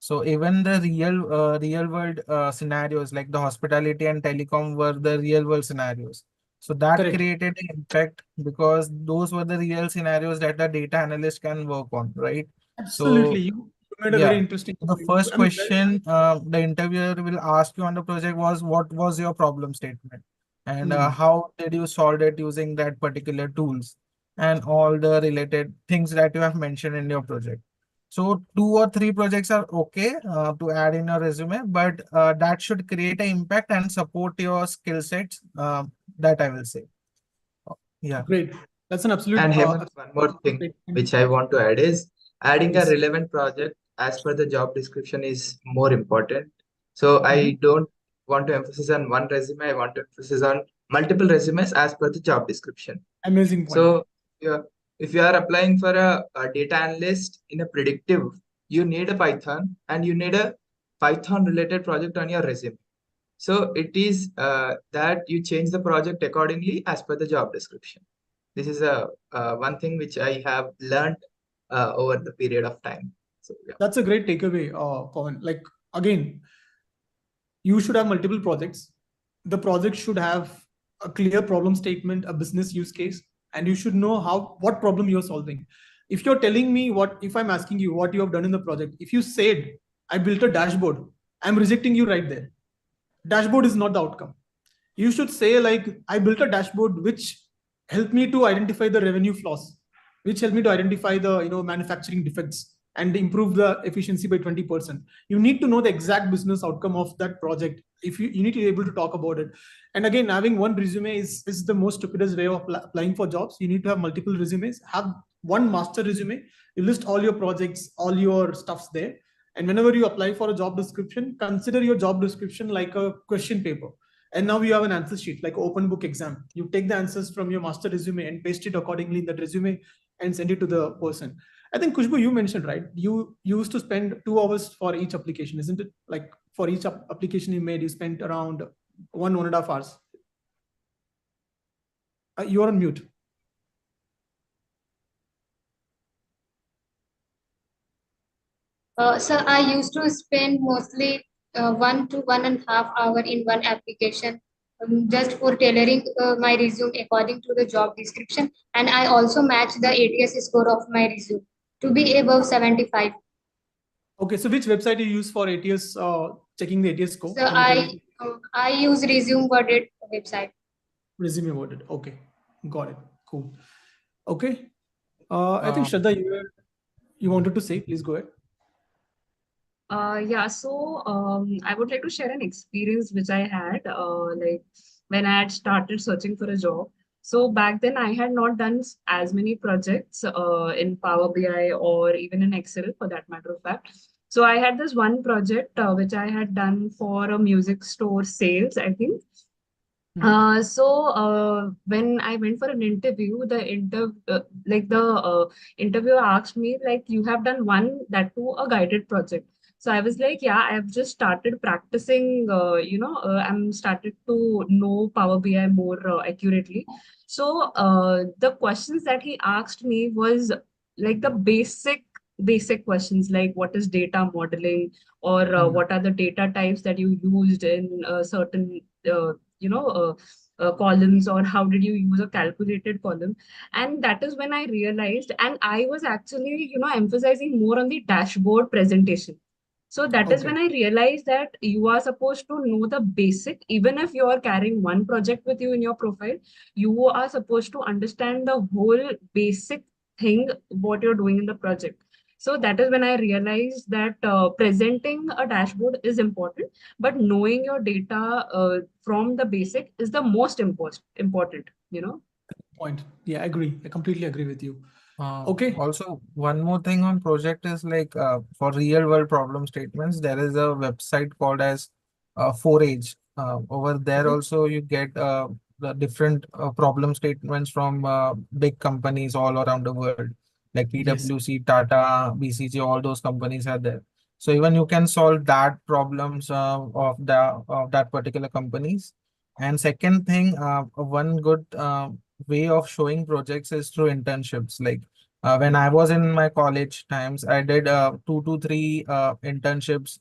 So even the real world scenarios like the hospitality and telecom were the real world scenarios. So that Correct. created an impact because those were the real scenarios that the data analyst can work on, right? Absolutely. So You made a very yeah. interesting The point. first question the interviewer will ask you on the project was what was your problem statement and how did you solve it using that particular tools and all the related things that you have mentioned in your project. So 2 or 3 projects are okay to add in your resume, but that should create an impact and support your skill sets. That I will say. Yeah. Great. That's an absolute. And Hemant, one more thing great point. which I want to add is adding a Yes. relevant project as per the job description is more important. So I don't want to emphasize on one resume. I want to emphasize on multiple resumes as per the job description. Amazing point. So yeah, if you are applying for a data analyst in a predictive, you need a Python and you need a Python related project on your resume. So it is that you change the project accordingly as per the job description. This is a one thing which I have learned over the period of time. So yeah. That's a great takeaway, Pawan. Like again, you should have multiple projects. The project should have a clear problem statement, a business use case, and you should know what problem you're solving. If you're telling me if I'm asking you what you have done in the project, if you said I built a dashboard, I'm rejecting you right there. Dashboard is not the outcome. You should say like I built a dashboard which helped me to identify the revenue flaws, which helped me to identify the manufacturing defects and improve the efficiency by 20%. You need to know the exact business outcome of that project. If you need to be able to talk about it. And again, having one resume is the most stupidest way of applying for jobs. You need to have multiple resumes. Have one master resume. You list all your projects, all your stuffs there. And whenever you apply for a job description, consider your job description like a question paper. And now you have an answer sheet, like open book exam. You take the answers from your master resume and paste it accordingly in that resume and send it to the person. I think Kushbu, you mentioned, right? You used to spend 2 hours for each application, isn't it? Like for each application you made, you spent around 1.5 hours. You are on mute. So I used to spend mostly 1 to 1.5 hour in one application just for tailoring my resume according to the job description. And I also match the ATS score of my resume to be above 75. Okay, so which website you use for ATS, checking the ATS score? So I use Resume Worded website. Resume Worded. Okay, got it. Cool. Okay. I think Shraddha, you wanted to say, please go ahead. Yeah, so I would like to share an experience which I had like when I had started searching for a job. So back then I had not done as many projects in Power BI or even in Excel for that matter of fact. So I had this one project which I had done for a music store sales, I think. When I went for an interview, the interviewer asked me like, you have done one that too a guided project. So I was like, yeah, I've just started practicing. I'm started to know Power BI more accurately. So the questions that he asked me was like the basic questions like what is data modeling or what are the data types that you used in certain columns, or how did you use a calculated column? And that is when I realized, and I was actually, emphasizing more on the dashboard presentation. So that is Okay. when I realized that you are supposed to know the basic, even if you are carrying one project with you in your profile, you are supposed to understand the whole basic thing, what you're doing in the project. So that is when I realized that presenting a dashboard is important, but knowing your data from the basic is the most important. Point. Yeah, I agree. I completely agree with you. Okay. Also, one more thing on project is like for real world problem statements, there is a website called as Forage. Over there also you get the different problem statements from big companies all around the world, like Yes. PwC, Tata, BCG, all those companies are there. So even you can solve that problems of that particular companies. And second thing, one good way of showing projects is through internships. Like when I was in my college times, I did 2 to 3 internships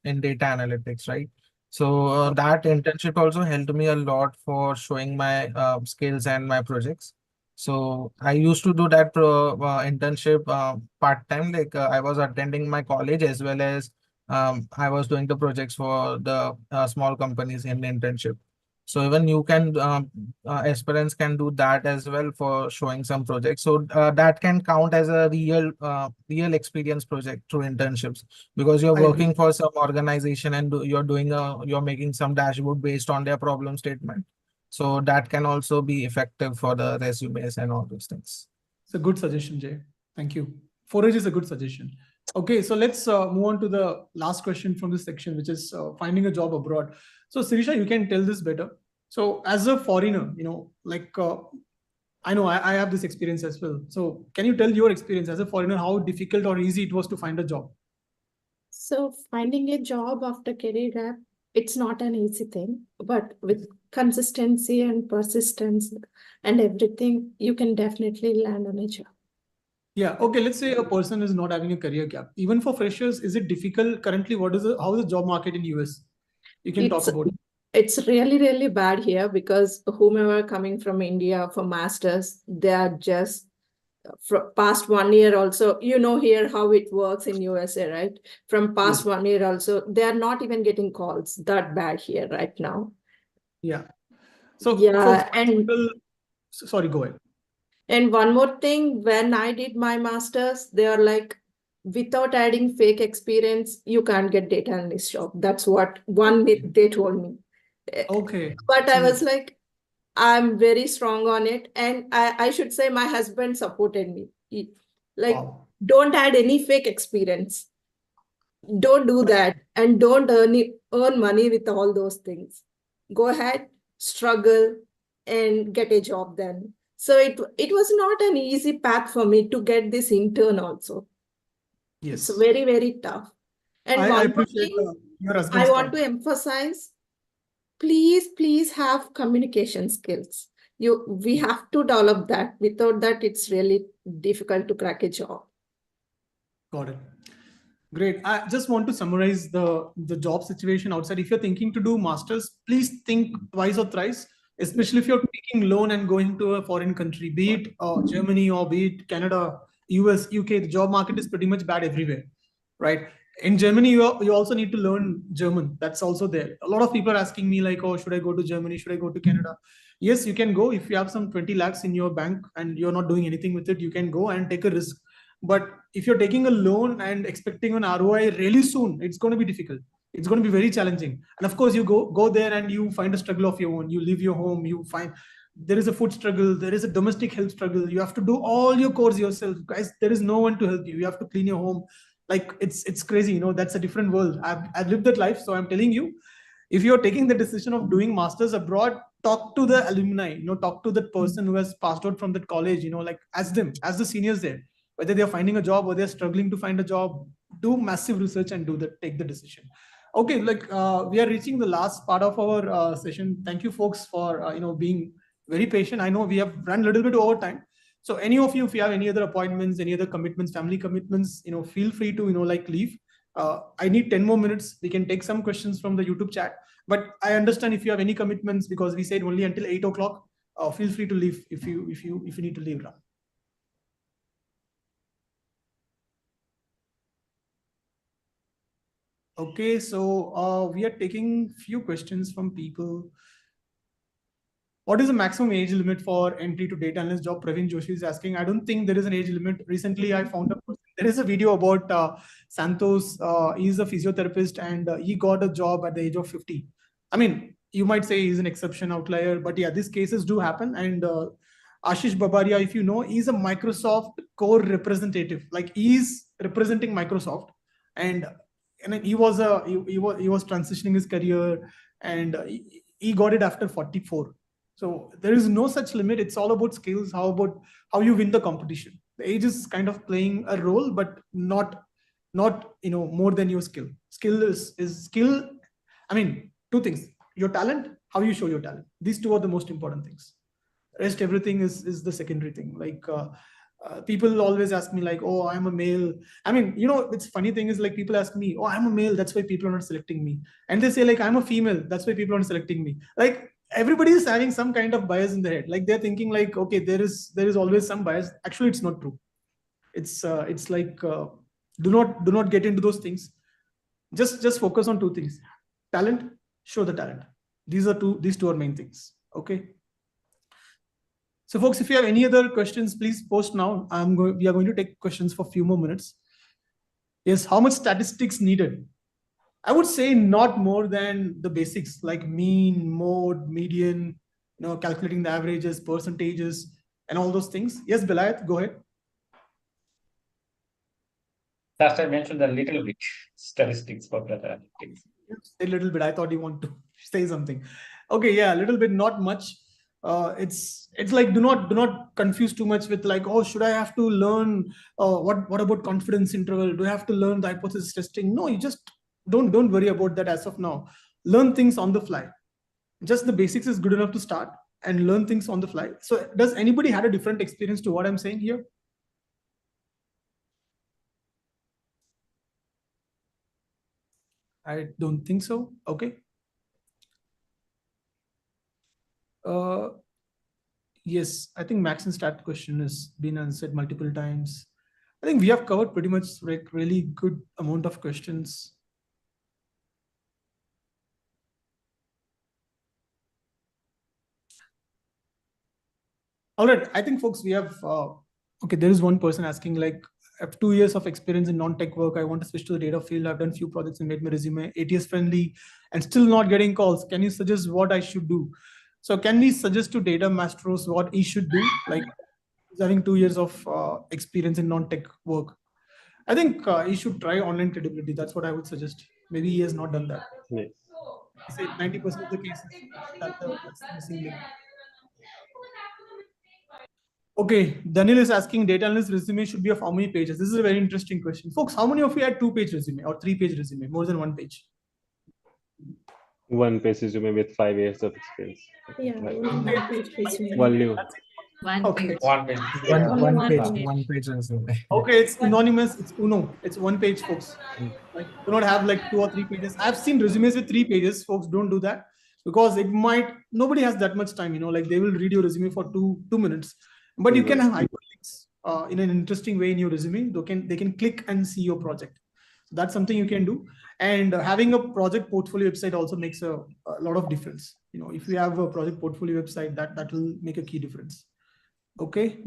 in data analytics, right? So that internship also helped me a lot for showing my skills and my projects. So I used to do that internship part time. Like I was attending my college as well as I was doing the projects for the small companies in internship. So even you can, aspirants can do that as well for showing some projects. So that can count as a real experience project through internships, because you're I agree. working for some organization and you're making some dashboard based on their problem statement. So that can also be effective for the resumes and all those things. It's a good suggestion, Jay. Thank you. Forage is a good suggestion. Okay, so let's move on to the last question from this section, which is finding a job abroad. So, Sirisha, you can tell this better. So, as a foreigner, I know I have this experience as well. So, can you tell your experience as a foreigner, how difficult or easy it was to find a job? So finding a job after career gap, it's not an easy thing, but with consistency and persistence and everything, you can definitely land on a job. Yeah. Okay. Let's say a person is not having a career gap. Even for freshers, is it difficult currently? How is the job market in US? You can talk about it. It's really, really bad here because whomever coming from India for masters, they are just past 1 year also, here how it works in USA, right? From past 1 year also, they are not even getting calls. That bad here right now. Yeah. So yeah, sorry, go ahead. And one more thing, when I did my masters, they are like, without adding fake experience, you can't get data analyst job. That's what one myth they told me. Okay. But I was like, I'm very strong on it. And I should say my husband supported me. Don't add any fake experience. Don't do that. And don't earn money with all those things. Go ahead, struggle, and get a job then. So it was not an easy path for me to get this intern also. Yes. It's very, very tough. And I one more appreciate thing your I husband's want to emphasize, please have communication skills. We have to develop that. Without that, it's really difficult to crack a job. Got it. Great. I just want to summarize the job situation outside. If you're thinking to do masters, please think twice or thrice, especially if you're taking loan and going to a foreign country, be it Germany or be it Canada, US, UK. The job market is pretty much bad everywhere, right? In Germany, you also need to learn German. That's also there. A lot of people are asking me like, oh, should I go to Germany? Should I go to Canada? Yes, you can go. If you have some 20 lakhs in your bank and you're not doing anything with it, you can go and take a risk. But if you're taking a loan and expecting an ROI really soon, it's going to be difficult. It's going to be very challenging. And of course, you go there and you find a struggle of your own. You leave your home, you find there is a food struggle, there is a domestic health struggle. You have to do all your chores yourself. Guys, there is no one to help you. You have to clean your home. Like it's crazy, that's a different world. I've lived that life. So I'm telling you, if you're taking the decision of doing masters abroad, talk to the alumni, talk to that person who has passed out from that college, like ask them, as the seniors there, whether they're finding a job or they're struggling to find a job. Do massive research and take the decision. Okay, we are reaching the last part of our session. Thank you folks for being very patient. I know we have run a little bit over time. So any of you, if you have any other appointments, any other commitments, family commitments, feel free to leave. I need 10 more minutes. We can take some questions from the YouTube chat, but I understand if you have any commitments, because we said only until 8 o'clock. Feel free to leave if you need to leave now. Okay, so we are taking few questions from people. What is the maximum age limit for entry to data analyst job? Praveen Joshi is asking. I don't think there is an age limit. Recently, I found there is a video about Santos. He's a physiotherapist and he got a job at the age of 50. I mean, you might say he's an exception, outlier, but yeah, these cases do happen. And Ashish Babaria, if you know, he's a Microsoft core representative. Like he's representing Microsoft, and then he was transitioning his career, and he got it after 44. So there is no such limit. It's all about skills. How you win the competition. The age is kind of playing a role, but not more than your skill. Skill is skill. I mean, two things: your talent, how you show your talent. These two are the most important things. Rest everything is the secondary thing. Like people always ask me like, oh, I'm a male. I mean, it's funny thing is like people ask me, oh, I'm a male, that's why people are not selecting me. And they say like, I'm a female, that's why people are not selecting me. Like everybody is having some kind of bias in their head. Like they're thinking like, okay, there is always some bias. Actually, it's not true. It's like do not get into those things. Just focus on two things: talent, show the talent. These two are main things. Okay. So folks, if you have any other questions, please post now. We are going to take questions for a few more minutes. Yes, how much statistics needed? I would say not more than the basics like mean, mode, median, calculating the averages, percentages, and all those things. Yes, Belayat, go ahead. Last I mentioned a little bit statistics for data analytics. A little bit. I thought you want to say something. Okay, yeah, a little bit, not much. It's like do not confuse too much with like, oh, should I have to learn what about confidence interval? Do I have to learn the hypothesis testing? No, you just don't worry about that as of now. Learn things on the fly. Just the basics is good enough to start and learn things on the fly. So does anybody had a different experience to what I'm saying here? I don't think so. Okay. Yes, I think max and stat question has been answered multiple times. I think we have covered pretty much like really good amount of questions. All right, I think folks, we have, okay, there is one person asking like, I have 2 years of experience in non-tech work. I want to switch to the data field. I've done few projects and made my resume ATS friendly and still not getting calls. Can you suggest what I should do? So can we suggest to data masters what he should do? Like having 2 years of experience in non-tech work. I think he should try online credibility. That's what I would suggest. Maybe he has not done that. Yes. I say 90% of the cases, that's the missing link. Okay, Daniel is asking data analyst resume should be of how many pages? This is a very interesting question. Folks, how many of you had 2-page resume or 3-page resume, more than 1 page? 1 page resume with 5 years of experience. Yeah, only 1-page resume. Volume. One page. One page resume. Okay, it's anonymous. It's uno. It's 1 page, folks. Like, do not have like 2 or 3 pages. I've seen resumes with 3 pages. Folks, don't do that because nobody has that much time. Like they will read your resume for two minutes. But you can have hyperlinks in an interesting way in your resume. They can click and see your project. So that's something you can do. And having a project portfolio website also makes a lot of difference. If you have a project portfolio website, that will make a key difference. Okay.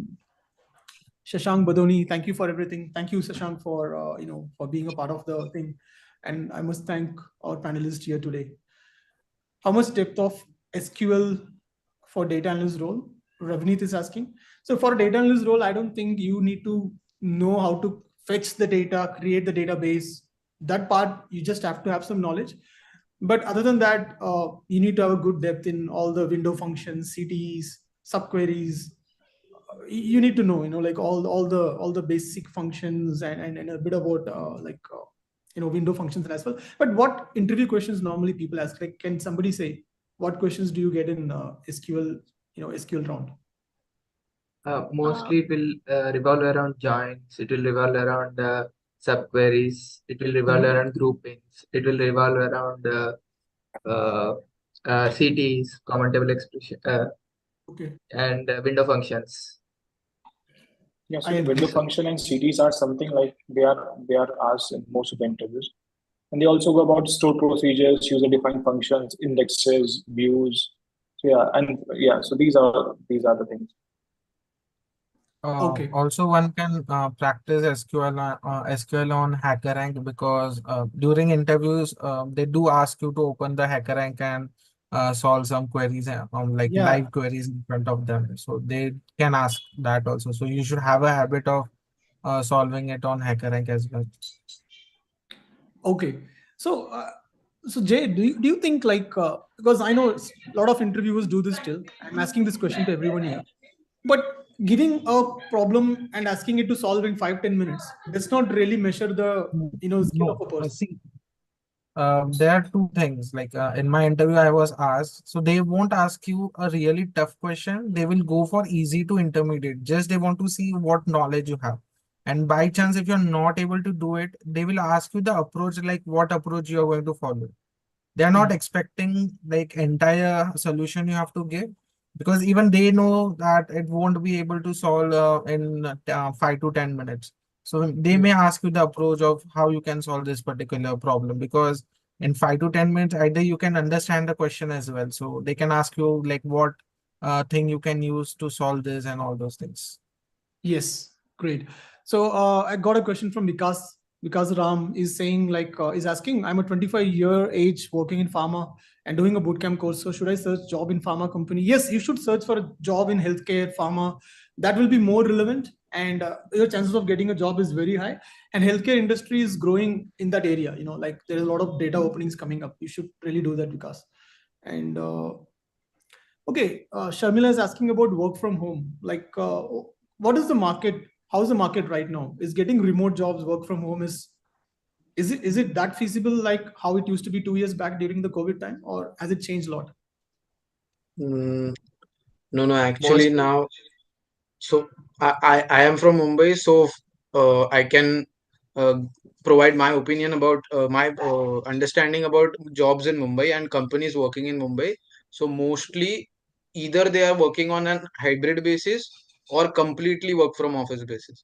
Shashank Badoni, thank you for everything. Thank you, Shashank, for for being a part of the thing. And I must thank our panelists here today. How much depth of SQL for data analyst role? Ravneet is asking. So for data analyst role, I don't think you need to know how to fetch the data, create the database. That part, you just have to have some knowledge. But other than that, you need to have a good depth in all the window functions, CTEs, subqueries. You need to know, like all the basic functions and a bit about window functions as well. But what interview questions normally people ask? Like, can somebody say what questions do you get in SQL? SQL round? Mostly it will revolve around joins. It will revolve around subqueries. It will revolve around groupings. It will revolve around CTs, common table expression, Okay. and window functions. Yeah, so the window function and CTs are something like they are asked in most of the interviews. And they also go about stored procedures, user-defined functions, indexes, views. So so these are the things. Okay. Also, one can practice SQL on HackerRank because during interviews, they do ask you to open the HackerRank and solve some queries, like Yeah. live queries in front of them. So they can ask that also. So you should have a habit of solving it on HackerRank as well. Okay. So Jay, do you think like because I know a lot of interviewers do this still. I'm asking this question to everyone here, but giving a problem and asking it to solve in 5-10 minutes does not really measure the skill No, of a person. see, there are two things. Like in my interview, I was asked, so they won't ask you a really tough question. They will go for easy to intermediate. Just they want to see what knowledge you have. And by chance, if you're not able to do it, they will ask you the approach, like what approach you are going to follow. They are not expecting like entire solution you have to give, because even they know that it won't be able to solve in 5 to 10 minutes. So they may ask you the approach of how you can solve this particular problem, because in 5 to 10 minutes, either you can understand the question as well. So they can ask you like what thing you can use to solve this and all those things. Yes, great. So I got a question from Vikas. Vikas Ram is saying like is asking, I'm a 25-year age working in pharma and doing a bootcamp course. So should I search job in pharma company? Yes, you should search for a job in healthcare, pharma. That will be more relevant, and your chances of getting a job is very high. And healthcare industry is growing in that area. Like there is a lot of data openings coming up. You should really do that, Vikas. And okay, Sharmila is asking about work from home. Like, what is the market? How's the market right now? Is getting remote jobs, work from home is it that feasible like how it used to be 2 years back during the COVID time, or has it changed a lot? No, actually now, so I am from Mumbai, so I can uh, provide my opinion about my understanding about jobs in Mumbai and companies working in Mumbai. So mostly either they are working on an hybrid basis or completely work from office basis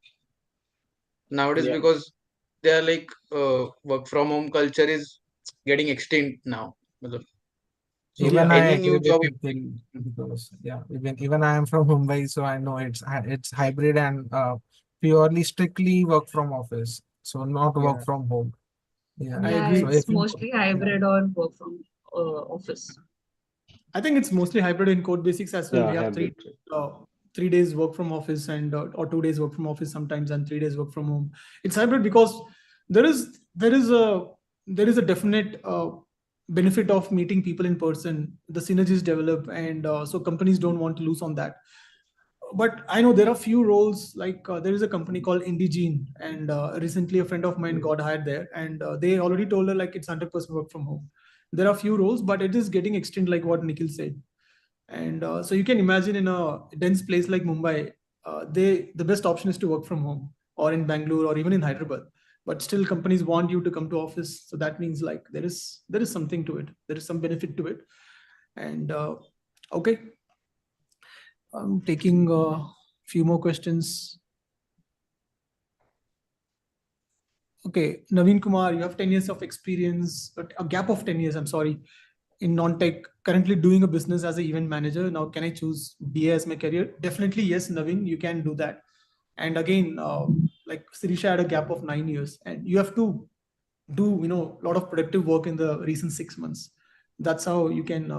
nowadays, Yeah. because they are like work from home culture is getting extinct now. So Even I any agree new with job, you, Phil, because yeah, even I am from Mumbai, so I know it's hybrid and purely strictly work from office, so not work yeah. from home. Yeah. I Yeah, agree. So it's if you, mostly yeah, hybrid or work from office. I think it's mostly hybrid in Codebasics as well. Yeah, We have hybrid. 3 days work from office and or 2 days work from office sometimes, and 3 days work from home. It's hybrid because there is a definite benefit of meeting people in person. The synergies develop, and so companies don't want to lose on that. But I know there are few roles like there is a company called Indigene, and recently a friend of mine got hired there, and they already told her like it's 100% work from home. There are few roles, but it is getting extinct, like what Nikhil said. And so you can imagine in a dense place like Mumbai, the best option is to work from home, or in Bangalore, or even in Hyderabad. But still, companies want you to come to office, so that means like there is something to it. There is some benefit to it, and okay. I'm taking a few more questions. Okay, Naveen Kumar, you have 10 years of experience, a gap of 10 years, I'm sorry, in non-tech, currently doing a business as an event manager. Now, can I choose BA as my career? Definitely, yes, Naveen, you can do that. And again, like Sirisha had a gap of 9 years, and you have to do, a lot of productive work in the recent 6 months. That's how you can,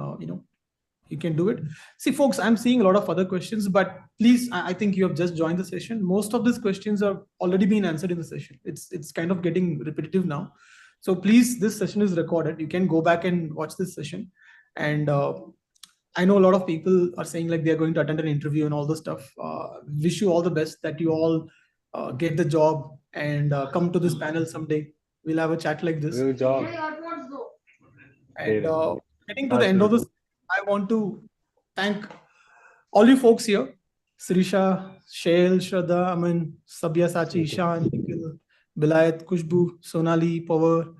you can do it. See, folks, I'm seeing a lot of other questions, but please, I think you have just joined the session. Most of these questions are already been answered in the session. It's kind of getting repetitive now. So please, this session is recorded. You can go back and watch this session. And I know a lot of people are saying like they're going to attend an interview and all the stuff. Wish you all the best, that you all get the job and come to this panel someday. We'll have a chat like this. Good job. And getting to the end of this, I want to thank all you folks here: Sirisha, Shail, Shraddha, Aman, Sabya, Sachi, Ishan, Nikhil, Bilayat, Kushbu, Sonali, Power,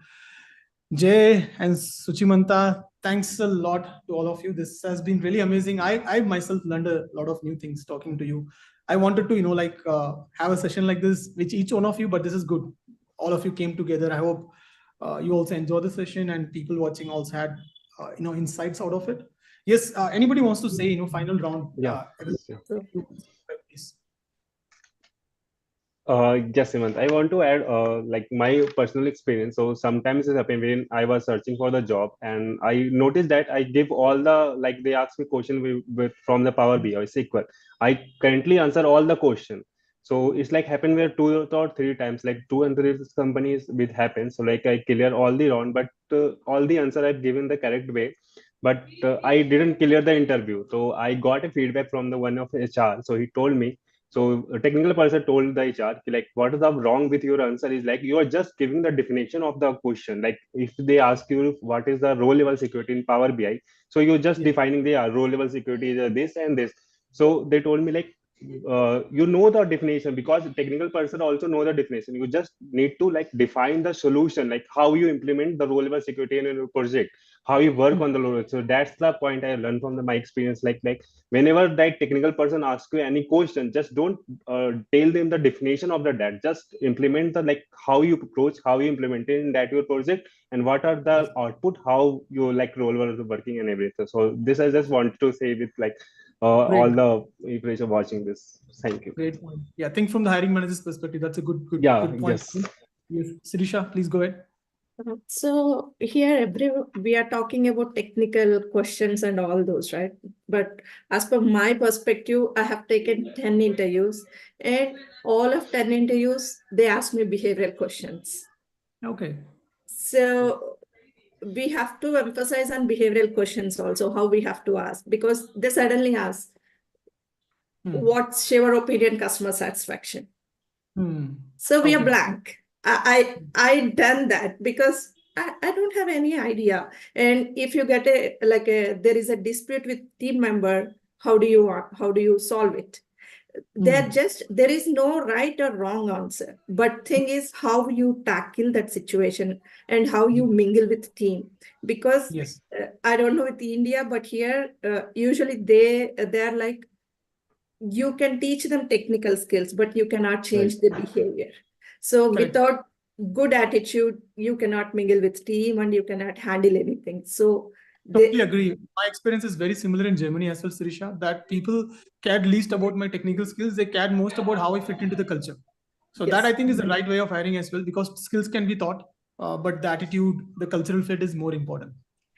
Jay, and Suchimanta. Thanks a lot to all of you. This has been really amazing. I myself learned a lot of new things talking to you. I wanted to, have a session like this, which each one of you, but this is good. All of you came together. I hope you also enjoy the session and people watching also had, insights out of it. Yes, anybody wants to say, final round? Yeah. Please. Yes, Hemant. I want to add like my personal experience. So sometimes it happened when I was searching for the job and I noticed that I give all the like they ask me question with from the Power BI or SQL. I currently answer all the question. So it's like happened where two or three times, like two and three companies with happens. So like I clear all the round, but all the answer I've given the correct way. But I didn't clear the interview. So I got a feedback from the one of HR. So he told me so a technical person told the HR, like, what is the wrong with your answer is like, you are just giving the definition of the question. Like if they ask you what is the row level security in Power BI, so you're just defining the row level security is this and this. So they told me like, you know the definition because the technical person also know the definition. You just need to like define the solution, like how you implement the row level security in a project, how you work on the low level. So that's the point I learned from my experience. Like whenever that technical person asks you any question, just don't tell them the definition of the that. Just implement the like how you approach, how you implement it in that your project, and what are the output, how you like role was working and everything. So this I just wanted to say with like all the people watching this. Thank you. Great point. Yeah, I think from the hiring manager's perspective, that's a good point. Yes. Yes, Sirisha, please go ahead. So here we are talking about technical questions and all those, right? But as per my perspective, I have taken 10 interviews and all of 10 interviews, they ask me behavioral questions. Okay. So we have to emphasize on behavioral questions also, how we have to ask, because they suddenly ask, what's your opinion, customer satisfaction? So we are blank. I done that because I don't have any idea. And if you get there is a dispute with team member, how do you solve it? There is no right or wrong answer. But thing is how you tackle that situation and how you mingle with team. Because I don't know with India, but here usually they're like, you can teach them technical skills, but you cannot change the behavior. So without good attitude, you cannot mingle with team and you cannot handle anything. So totally agree. My experience is very similar in Germany as well, Sirisha, that people cared least about my technical skills. They cared most about how I fit into the culture. So that I think is the right way of hiring as well, because skills can be taught, but the attitude, the cultural fit is more important.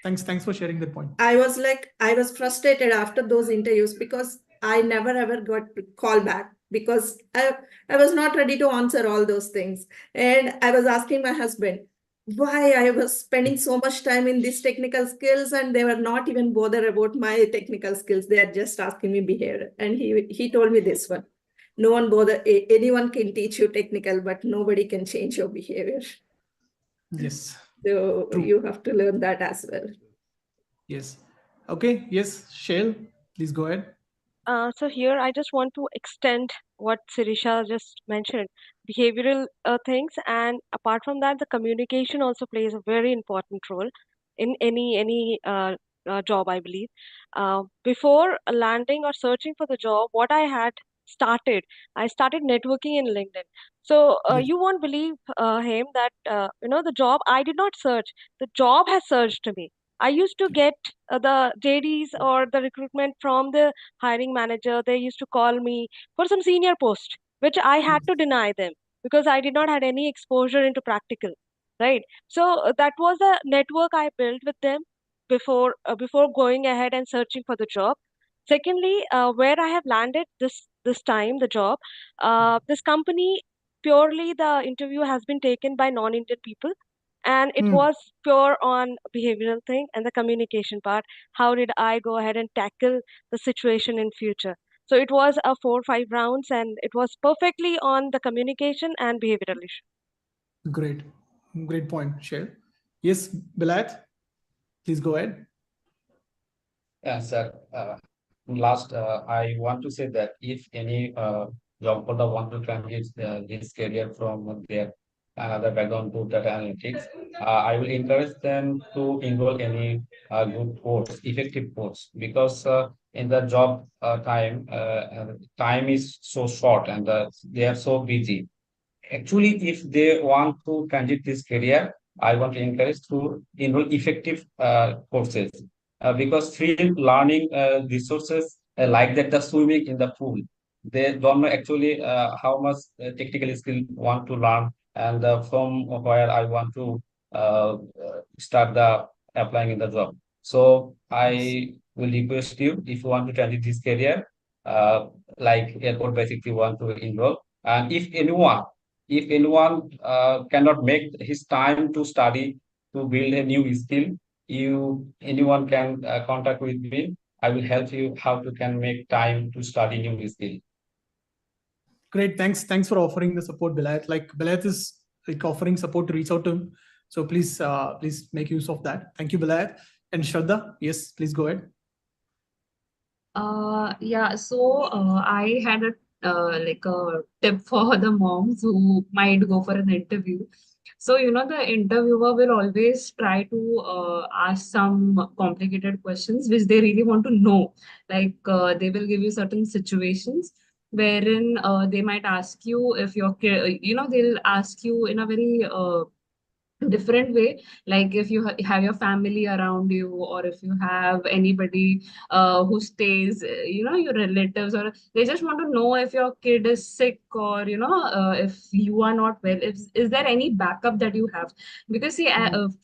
Thanks for sharing that point. I was frustrated after those interviews because I never ever got call back because I was not ready to answer all those things. And I was asking my husband why I was spending so much time in these technical skills and they were not even bothered about my technical skills. They are just asking me behavior. And he told me this one. No one anyone can teach you technical, but nobody can change your behavior. Yes. So you have to learn that as well. Yes. Okay. Yes, Shail, please go ahead. So here I just want to extend what Sirisha just mentioned, behavioral things, and apart from that, the communication also plays a very important role in any job, I believe. Before landing or searching for the job, what I started networking in LinkedIn. So you won't believe him that the job I did not search, the job has searched me. I used to get the JDs or the recruitment from the hiring manager. They used to call me for some senior post, which I had to deny them because I did not had any exposure into practical, right? So that was a network I built with them before going ahead and searching for the job. Secondly, where I have landed this time the job, this company purely the interview has been taken by non-Indian people, and it was pure on behavioral thing and the communication part. How did I go ahead and tackle the situation in future? So it was a 4 or 5 rounds and it was perfectly on the communication and behavioral issue. Great point, Shail. Yes, Bilayat, please go ahead. Yeah, sir. Last, I want to say that if any job holder want to transit his career from their another background to data analytics, I will encourage them to enroll any good course, effective course, because in the job time is so short and they are so busy. Actually, if they want to transit this career, I want to encourage to enroll effective courses because free learning resources like that the swimming in the pool, they don't know actually how much technical skill want to learn and from where I want to start the applying in the job. So I will request you if you want to transit this career, uh, like airport basically want to enroll, and if anyone cannot make his time to study to build a new skill, anyone can contact with me. I will help you how to can make time to study new skill. Great. Thanks for offering the support, Belayat. Like Belayat is like offering support to reach out to him. So please make use of that. Thank you, Belayat. And Shraddha, yes, please go ahead. Yeah, so I had a like a tip for the moms who might go for an interview. So, the interviewer will always try to ask some complicated questions which they really want to know. Like they will give you certain situations wherein they might ask you if your kid, they'll ask you in a very different way, like if you have your family around you, or if you have anybody who stays, your relatives, or they just want to know if your kid is sick, or if you are not well, is there any backup that you have? Because see,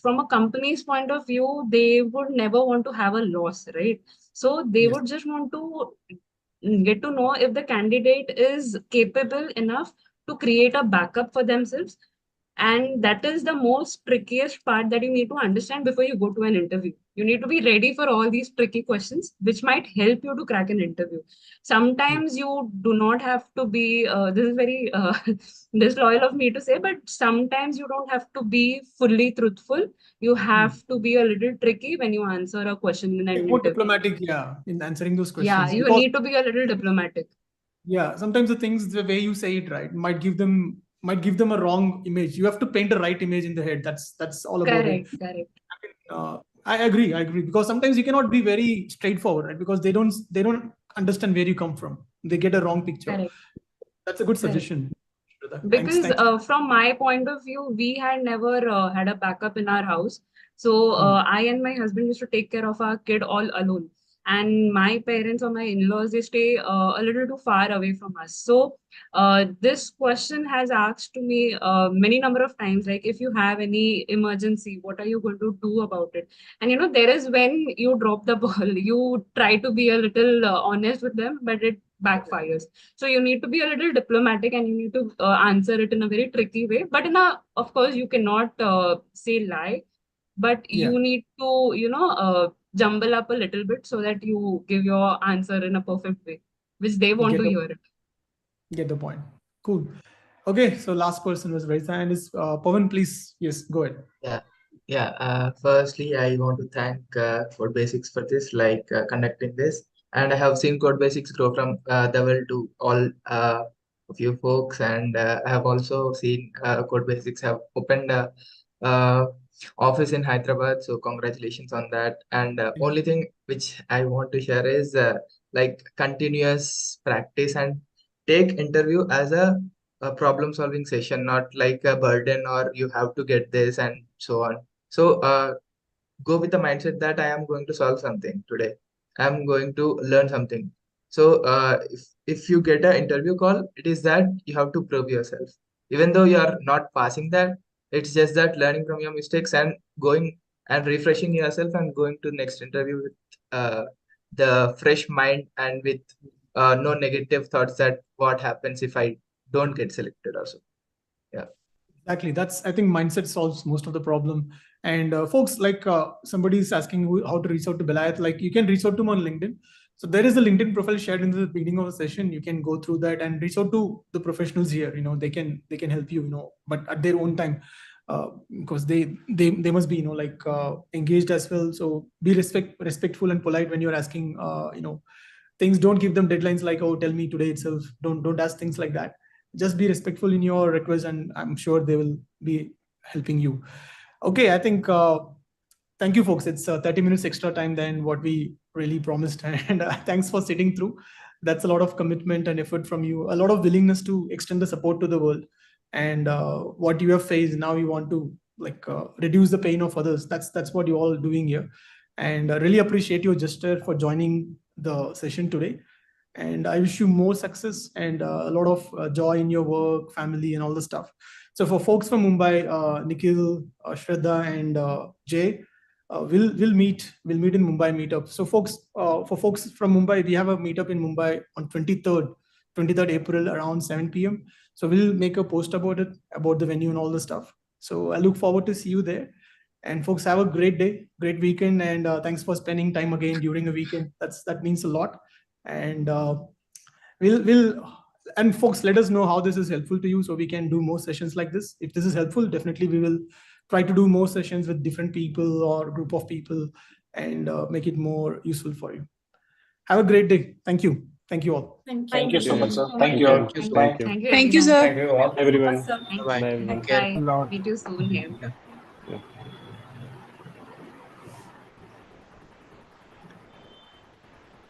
from a company's point of view, they would never want to have a loss, right? So they would just want to get to know if the candidate is capable enough to create a backup for themselves. And that is the most trickiest part that you need to understand before you go to an interview. You need to be ready for all these tricky questions, which might help you to crack an interview. Sometimes you do not have to be, this is very disloyal of me to say, but sometimes you don't have to be fully truthful. You have to be a little tricky when you answer a question in an More interview. diplomatic, yeah, in answering those Yeah, questions. you Because, need to be a little diplomatic. yeah, sometimes the things, the way you say it, right, might give them a wrong image. You have to paint a right image in the head. That's all about it. Correct. I agree, because sometimes you cannot be very straightforward, right? Because they don't understand where you come from. They get a wrong picture. Correct. That's a good Correct. suggestion. Shraddha. Because Thanks. from my point of view, we had never had a backup in our house. So I and my husband used to take care of our kid all alone. And my parents or my in-laws, they stay a little too far away from us. So this question has asked to me many number of times, like if you have any emergency, what are you going to do about it? And there is when you drop the ball, you try to be a little honest with them, but it backfires. So you need to be a little diplomatic, and you need to answer it in a very tricky way. But of course, you cannot say lie, but Yeah. you need to, jumble up a little bit so that you give your answer in a perfect way, which they want to hear it. Get the point. Cool. Okay, so last person was raised hand is Pawan. Please, yes, go ahead. Yeah. Firstly, I want to thank Codebasics for this, like conducting this. And I have seen Codebasics grow from Devil to all of you folks. And I have also seen Codebasics have opened a uh, office in Hyderabad. So congratulations on that. And only thing which I want to share is like continuous practice, and take interview as a problem solving session, not like a burden or you have to get this and so on. So go with the mindset that I am going to solve something today. I am going to learn something. So if you get an interview call, it is that you have to prove yourself. Even though you are not passing that, it's just that learning from your mistakes and going and refreshing yourself and going to next interview with the fresh mind and with no negative thoughts that what happens if I don't get selected also. Yeah. Exactly. I think mindset solves most of the problem. And folks, like somebody is asking how to reach out to Belayat, like you can reach out to him on LinkedIn. So there is a LinkedIn profile shared in the beginning of the session. You can go through that and reach out to the professionals here. They can help you, but at their own time, because they must be, like engaged as well. So be respectful and polite when you're asking, things. Don't give them deadlines like, oh, tell me today itself. Don't ask things like that. just be respectful in your request, and I'm sure they will be helping you. Okay, I think thank you, folks. It's 30 minutes extra time than what we really promised, and thanks for sitting through. That's a lot of commitment and effort from you, a lot of willingness to extend the support to the world, and what you have faced. Now you want to reduce the pain of others. That's what you're all doing here, and I really appreciate your gesture for joining the session today. And I wish you more success and a lot of joy in your work, family, and all the stuff. So for folks from Mumbai, Nikhil, Shraddha, and Jay, we'll meet in Mumbai meetup. So folks, for folks from Mumbai, we have a meetup in Mumbai on 23rd April around 7 p.m. So we'll make a post about it, about the venue and all the stuff. So I look forward to see you there. And folks, have a great day, great weekend, and thanks for spending time again during a weekend. That means a lot. And and folks, let us know how this is helpful to you, so we can do more sessions like this. If this is helpful, definitely we will try to do more sessions with different people or group of people, and make it more useful for you. Have a great day. Thank you all. Thank you so much, sir. Thank Thank you you. all. Thank Bye. you. Thank you, sir. Thank you all. Everyone. Thank you. Bye, everyone. Bye. Meet you soon here. Yeah.